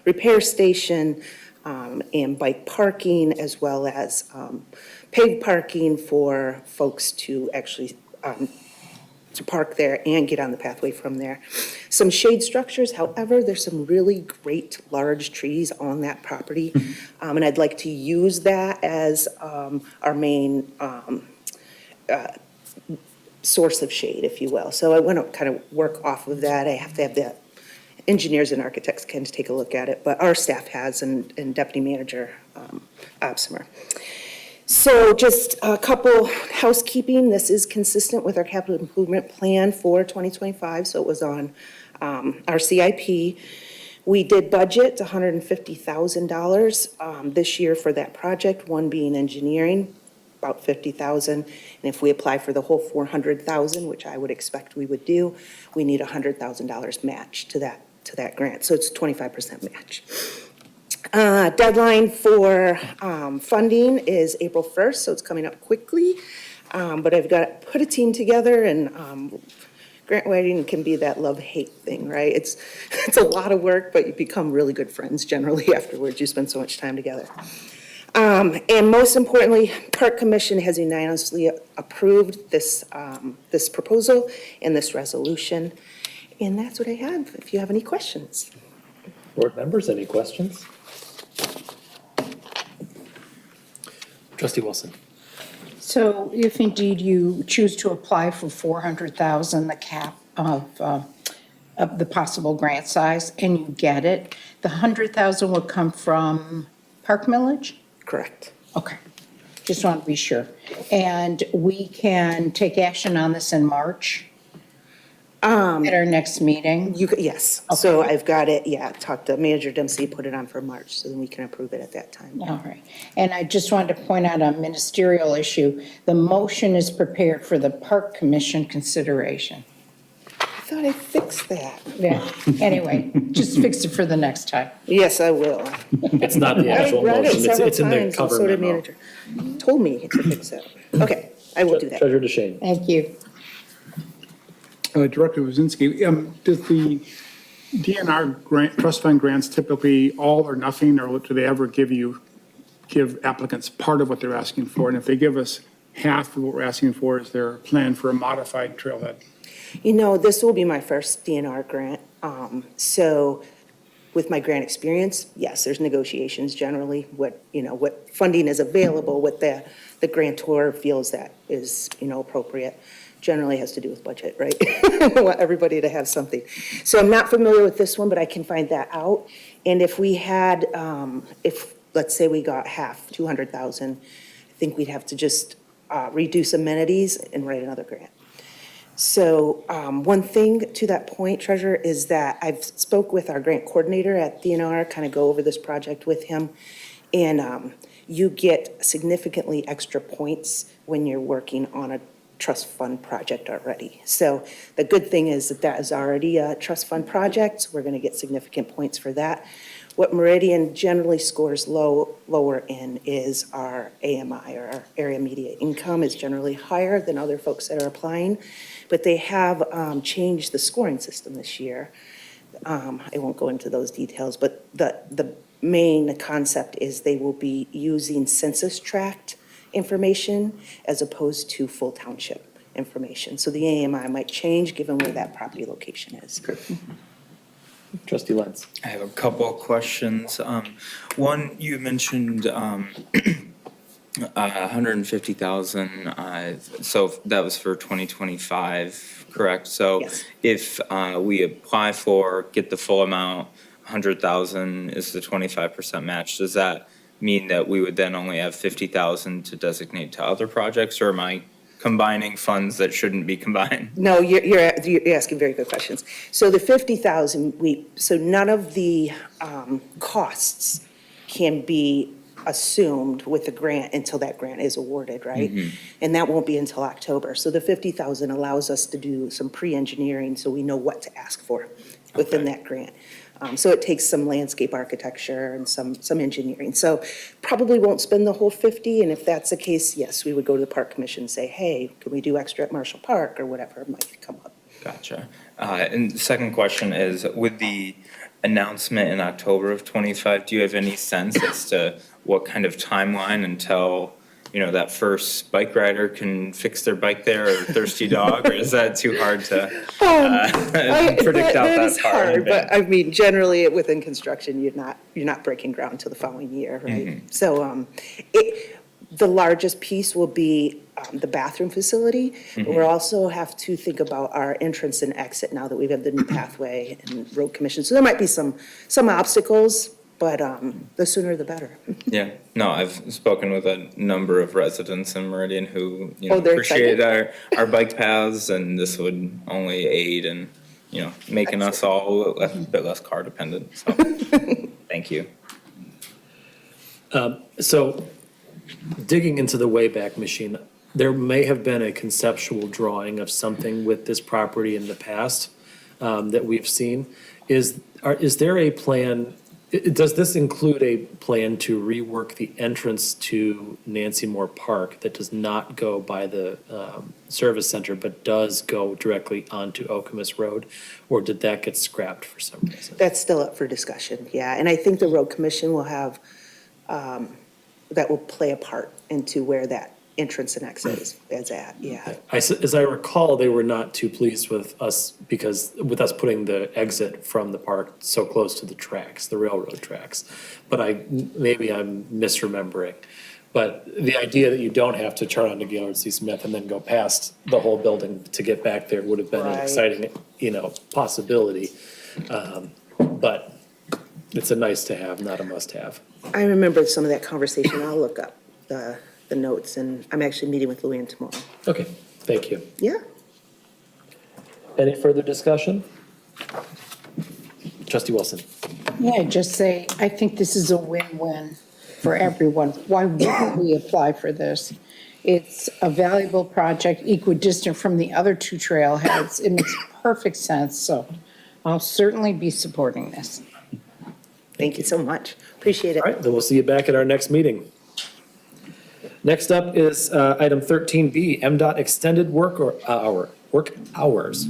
repair station, and bike parking, as well as paved parking for folks to actually to park there and get on the pathway from there. Some shade structures, however, there's some really great large trees on that property. And I'd like to use that as our main source of shade, if you will. So I want to kind of work off of that. I have to have the engineers and architects can take a look at it, but our staff has, and Deputy Manager Obsimer. So just a couple housekeeping. This is consistent with our capital improvement plan for 2025, so it was on our CIP. We did budget $150,000 this year for that project, one being engineering. about 50,000. And if we apply for the whole 400,000, which I would expect we would do, we need $100,000 match to that grant. So it's a 25% match. Deadline for funding is April 1st, so it's coming up quickly. But I've got to put a team together, and grant writing can be that love-hate thing, right? It's a lot of work, but you become really good friends generally afterwards. You spend so much time together. And most importantly, Park Commission has unanimously approved this proposal and this resolution. And that's what I have, if you have any questions. Board members, any questions? Trustee Wilson. So if indeed you choose to apply for 400,000, the cap of the possible grant size, and you get it, the 100,000 would come from Park Millage? Correct. Okay, just want to be sure. And we can take action on this in March? At our next meeting? Yes, so I've got it, talked to Manager Dempsey, put it on for March, so then we can approve it at that time. All right. And I just wanted to point out a ministerial issue. The motion is prepared for the Park Commission consideration. I thought I fixed that. Yeah, anyway, just fix it for the next time. Yes, I will. It's not the actual I read it motion, several it's in the times, and cover so did memo. manager. Told me to fix it. Okay, I will do that. Treasurer DeShane. Thank you. Director Wazinski, does the DNR grant, trust fund grants typically all or nothing, or do they ever give applicants part of what they're asking for? And if they give us half of what we're asking for, is there a plan for a modified trailhead? You know, this will be my first DNR grant. So with my grant experience, yes, there's negotiations generally, what funding is available, what the grantor feels that is, appropriate. Generally has to do with budget, right? I want everybody to have something. So I'm not familiar with this one, but I can find that out. And if we had, let's say we got half, 200,000, I think we'd have to just reduce amenities and write another grant. So one thing to that point, Treasurer, is that I've spoke with our grant coordinator at DNR, kind of go over this project with him. And you get significantly extra points when you're working on a trust fund project already. So the good thing is that is already a trust fund project. We're going to get significant points for that. What Meridian generally scores lower in is our AMI, or our area median income, is generally higher than other folks that are applying. But they have changed the scoring system this year. I won't go into those details, but the main concept is they will be using census tract information as opposed to full township information. So the AMI might change given where that property location is. Trustee Lentz. I have a couple of questions. One, you mentioned 150,000, so that was for 2025, correct? So Yes. if we apply for, get the full amount, 100,000 is the 25% match, does that mean that we would then only have 50,000 to designate to other projects, or am I combining funds that shouldn't be combined? No, you're asking very good questions. So the 50,000, so none of the costs can be assumed with the grant until that grant is awarded, right? And that won't be until October. So the 50,000 allows us to do some pre-engineering so we know what to ask for within that grant. So it takes some landscape architecture and some engineering. So probably won't spend the whole 50, and if that's the case, yes, we would go to the Park Commission and say, hey, can we do extra at Marshall Park, or whatever might come up. Gotcha. And the second question is, with the announcement in October of 25, do you have any sense as to what kind of timeline until, that first bike rider can fix their bike there, or thirsty dog, or is that too hard to predict out that is far in hard, but advance? I mean, generally within construction, you're not breaking ground till the following year, right? So the largest piece will be the bathroom facility. But we'll also have to think about our entrance and exit now that we have the new pathway and road commission. So there might be some obstacles, but the sooner the better. Yeah, no, I've spoken with a number of residents in Meridian who, Oh, they're appreciate our bike paths, and this would only aid in, making us all a bit less car dependent, so, thank you. So digging into the Wayback Machine, there may have been a conceptual drawing of something with this property in the past that we've seen. Is there a plan, does this include a plan to rework the entrance to Nancy Moore Park that does not go by the service center, but does go directly onto Okemos Road? Or did that get scrapped for some reason? That's still up for discussion, yeah. And I think the road commission will have, that will play a part into where that entrance and exit is at, yeah. As I recall, they were not too pleased with us with us putting the exit from the park so close to the tracks, the railroad tracks. But maybe I'm misremembering. But the idea that you don't have to turn onto Gaylord C. Smith and then go past the whole building to get back there would have been an Right. exciting, possibility. But it's a nice to have, not a must have. I remember some of that conversation. I'll look up the notes, and I'm actually meeting with Luann tomorrow. Okay, thank you. Yeah. Any further discussion? Trustee Wilson. Yeah, just say, I think this is a win-win for everyone. Why wouldn't we apply for this? It's a valuable project, equidistant from the other two trailheads. It makes perfect sense, so I'll certainly be supporting this. Thank you so much. Appreciate it. All right, then we'll see you back at our next meeting. Next up is item 13B, MDOT extended work hours.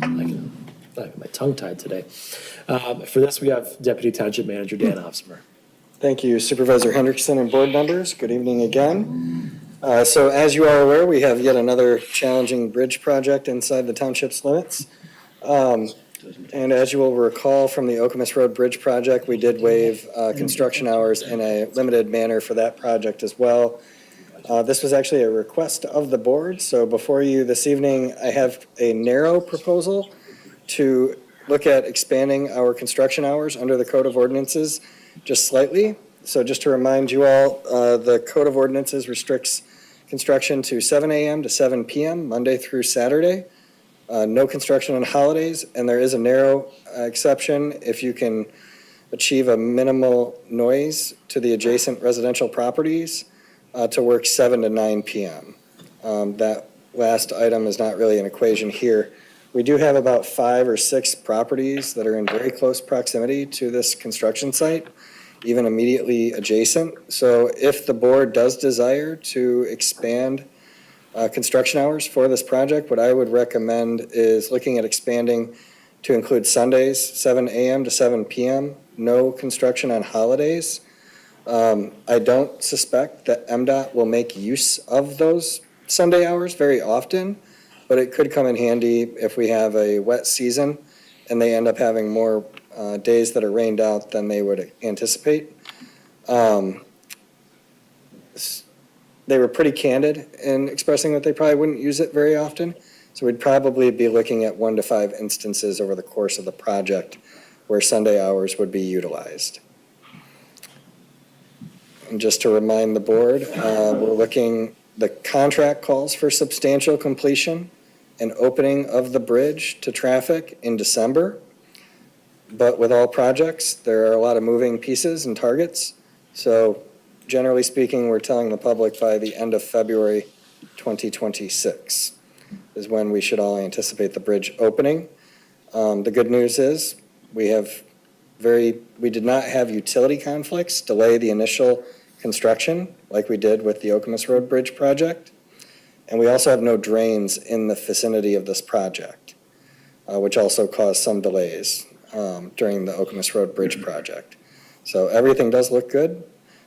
I got my tongue tied today. For this, we have Deputy Township Manager Dan Ofsemer. Thank you Supervisor Hendrickson and board members. Good evening again. So as you are aware, we have yet another challenging bridge project inside the township's limits. And as you will recall from the Okemos Road Bridge project, we did waive construction hours in a limited manner for that project as well. This was actually a request of the board, so before you this evening, I have a narrow proposal to look at expanding our construction hours under the Code of Ordinances just slightly. So just to remind you all, the Code of Ordinances restricts construction to 7 a.m. to 7 p.m., Monday through Saturday. No construction on holidays, and there is a narrow exception if you can achieve a minimal noise to the adjacent residential properties to work 7 to 9 p.m. That last item is not really an equation here. We do have about 5 or 6 properties that are in very close proximity to this construction site, even immediately adjacent. So if the board does desire to expand construction hours for this project, what I would recommend is looking at expanding to include Sundays, 7 a.m. to 7 p.m., no construction on holidays. I don't suspect that MDOT will make use of those Sunday hours very often, but it could come in handy if we have a wet season and they end up having more days that are rained out than they would anticipate. They were pretty candid in expressing that they probably wouldn't use it very often. So we'd probably be looking at 1 to 5 instances over the course of the project where Sunday hours would be utilized. And just to remind the board, the contract calls for substantial completion and opening of the bridge to traffic in December. But with all projects, there are a lot of moving pieces and targets. So generally speaking, we're telling the public by the end of February 2026 is when we should all anticipate the bridge opening. The good news is we did not have utility conflicts delay the initial construction like we did with the Okemos Road Bridge project. And we also have no drains in the vicinity of this project, which also caused some delays during the Okemos Road Bridge project. So everything does look good.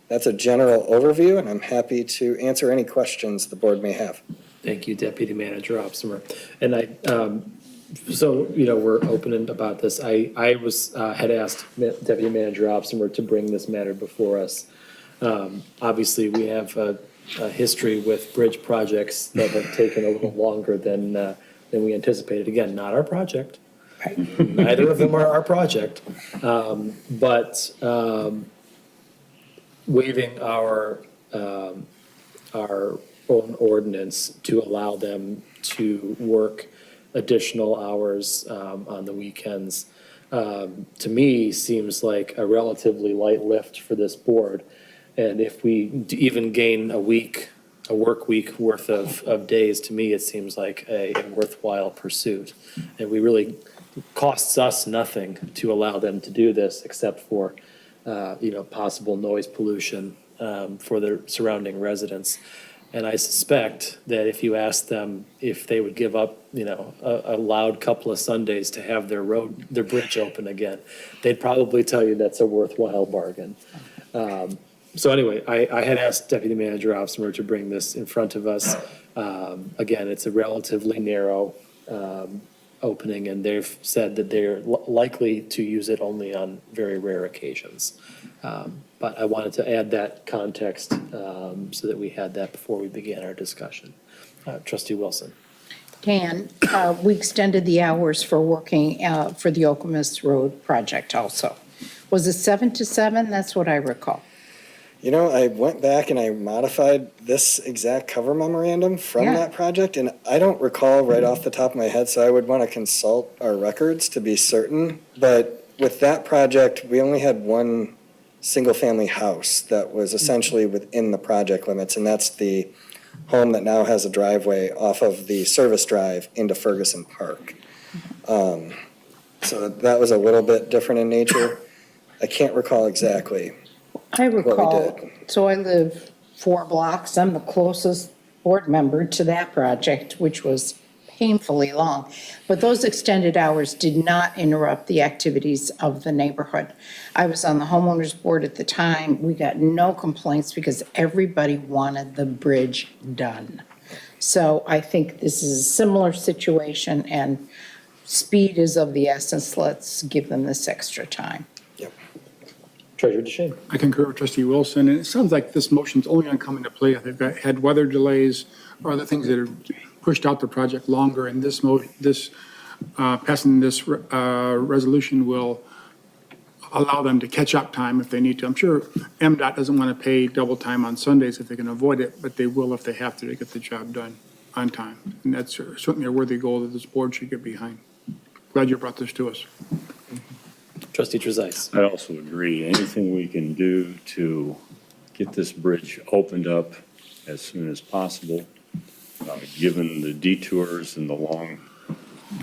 That's a general overview, and I'm happy to answer any questions the board may have. Thank you, Deputy Manager Opsemer. And we're open about this. I had asked Deputy Manager Opsemer to bring this matter before us. Obviously, we have a history with bridge projects that have taken a little longer than we anticipated. Again, not our project. Neither of them are our project. But waiving our own ordinance to allow them to work additional hours on the weekends, to me, seems like a relatively light lift for this board. And if we even gain a work week worth of days, to me, it seems like a worthwhile pursuit. And we really, costs us nothing to allow them to do this except for, possible noise pollution for the surrounding residents. And I suspect that if you asked them if they would give up, a loud couple of Sundays to have their bridge open again, they'd probably tell you that's a worthwhile bargain. So anyway, I had asked Deputy Manager Officer to bring this in front of us. Again, it's a relatively narrow opening, and they've said that they're likely to use it only on very rare occasions. But I wanted to add that context so that we had that before we began our discussion. Trustee Wilson. Dan, we extended the hours for working for the Okemos Road project also. Was it 7 to 7? That's what I recall. I went back and I modified this exact cover memorandum from Yeah. that project, and I don't recall right off the top of my head, so I would want to consult our records to be certain. But with that project, we only had one single-family house that was essentially within the project limits, and that's the home that now has a driveway off of the service drive into Ferguson Park. So that was a little bit different in nature. I can't recall exactly. I recall, did. so I live 4 blocks. I'm the closest board member to that project, which was painfully long. But those extended hours did not interrupt the activities of the neighborhood. I was on the homeowners board at the time. We got no complaints because everybody wanted the bridge done. So I think this is a similar situation, and speed is of the essence. Let's give them this extra time. Treasurer DeShane. I concur with Trustee Wilson, and it sounds like this motion's only going to come into play if they've had weather delays or other things that have pushed out the project longer, and passing this resolution will allow them to catch up time if they need to. I'm sure MDOT doesn't want to pay double time on Sundays if they can avoid it, but they will if they have to get the job done on time. And that's certainly a worthy goal that this board should get behind. Glad you brought this to us. Trustee Trezise. I also agree. Anything we can do to get this bridge opened up as soon as possible, given the detours and the long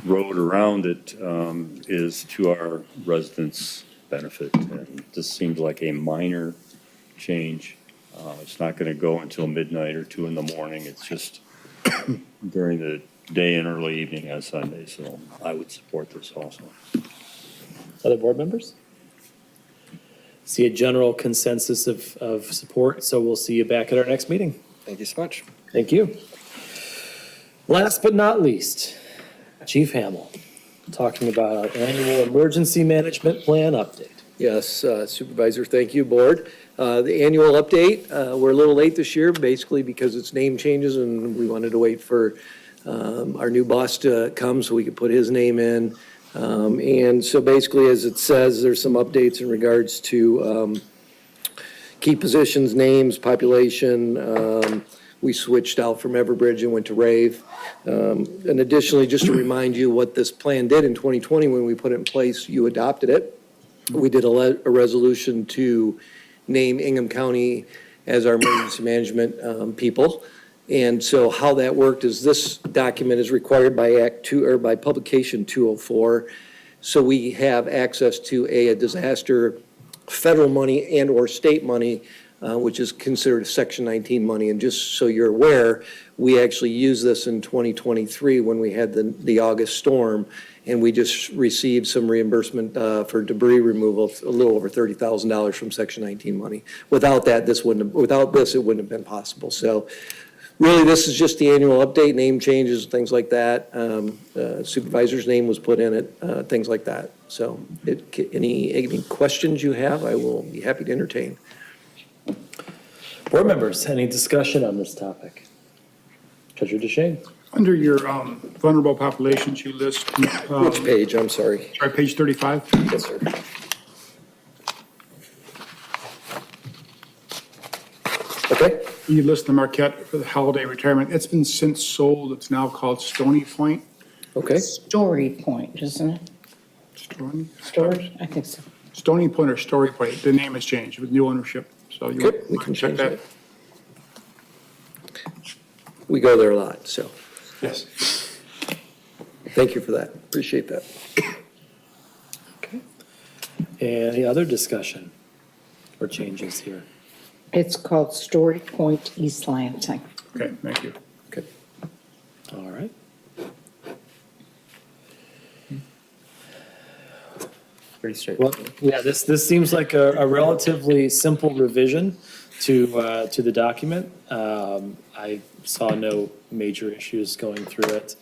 road around it, is to our residents' benefit. And this seems like a minor change. It's not going to go until midnight or 2 in the morning. It's just during the day and early evening on Sunday. So I would support this also. Other board members? See a general consensus of support, so we'll see you back at our next meeting. Thank you so much. Thank you. Last but not least, Chief Hamel, talking about our annual emergency management plan update. Yes, Supervisor, thank you, Board. The annual update, we're a little late this year, basically because it's name changes, and we wanted to wait for our new boss to come so we could put his name in. And so basically, as it says, there's some updates in regards to key positions, names, population. We switched out from Everbridge and went to Rave. And additionally, just to remind you what this plan did in 2020, when we put it in place, you adopted it. We did a resolution to name Ingham County as our emergency management people. And so how that worked is this document is required by Act 2 or by Publication 204. So we have access to a disaster federal money and or state money, which is considered Section 19 money. And just so you're aware, we actually used this in 2023 when we had the August storm, and we just received some reimbursement for debris removal, a little over $30,000 from Section 19 money. Without that, it wouldn't have been possible. So really, this is just the annual update, name changes, things like that. Supervisor's name was put in it, things like that. So any questions you have, I will be happy to entertain. Board members, any discussion on this topic? Treasurer DeShane. Under your vulnerable populations, you list. Which page, I'm sorry? Sorry, page 35? Yes, sir. Okay. You list the Marquette for the holiday retirement. It's been since sold. It's now called Stony Point. Okay. Story Point, isn't it? Stony? Story, I think so. Stony Point or Story Point. The name has changed with new ownership. So you Good, we want can to check change that? that. We go there a lot, so Yes. thank you for that. Appreciate that. Any other discussion or changes here? It's called Story Point East Lansing. Okay, thank you. Okay. All right. Pretty straightforward. Well, yeah, this seems like a relatively simple revision to the document. I saw no major issues going through it.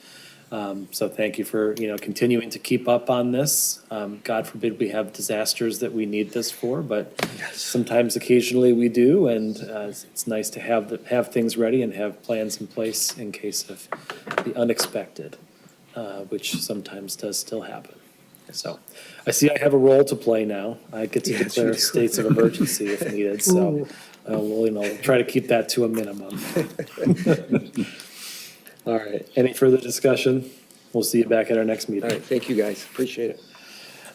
So thank you for, continuing to keep up on this. God forbid we have disasters that we need this for, but sometimes occasionally we do, and it's nice to have things ready and have plans in place in case of the unexpected, which sometimes does still happen. So I see I have a role to play now. I get to declare states of emergency if needed, so we'll try to keep that to a minimum. All right, any further discussion? We'll see you back at our next meeting. All right, thank you, guys. Appreciate it.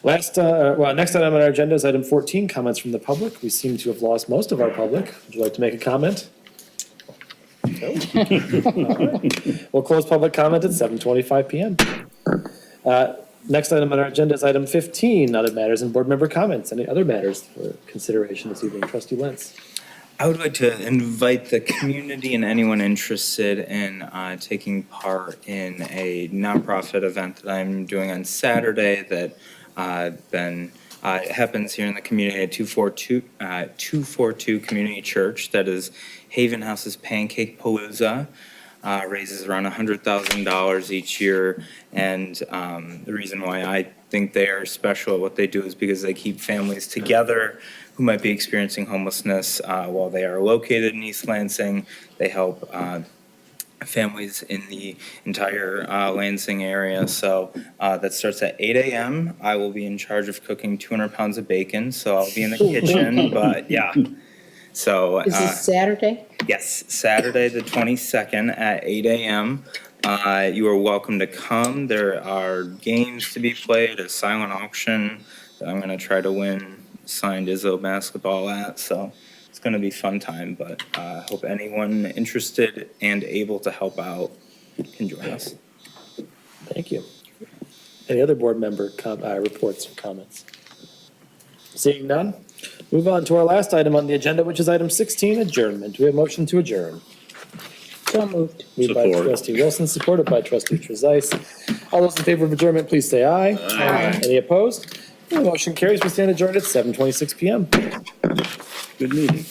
Next item on our agenda is item 14, comments from the public. We seem to have lost most of our public. Would you like to make a comment? No? All right. We'll close public comment at 7:25 PM. Next item on our agenda is item 15, other matters and board member comments. Any other matters for consideration this evening? Trustee Lentz. I would like to invite the community and anyone interested in taking part in a nonprofit event that I'm doing on Saturday that happens here in the community at 242 Community Church. That is Haven House's Pancake Palooza. Raises around $100,000 each year, and the reason why I think they are special at what they do is because they keep families together who might be experiencing homelessness while they are located in East Lansing. They help families in the entire Lansing area. So that starts at 8 a.m. I will be in charge of cooking 200 pounds of bacon, so I'll be in the kitchen, but yeah. So, Is this Saturday? yes, Saturday the 22nd at 8 a.m. You are welcome to come. There are games to be played, a silent auction that I'm going to try to win signed Izzo basketball at. So it's going to be a fun time, but I hope anyone interested and able to help out can join us. Thank you. Any other board member reports or comments? Seeing none, move on to our last item on the agenda, which is item 16, adjournment. Do we have a motion to adjourn? So moved. Moved by Support. trustee Wilson, supported by trustee Trezise. All those in favor of adjournment, please say aye. Aye. Any opposed? The motion carries. We stand adjourned at 7:26 PM. Good meeting.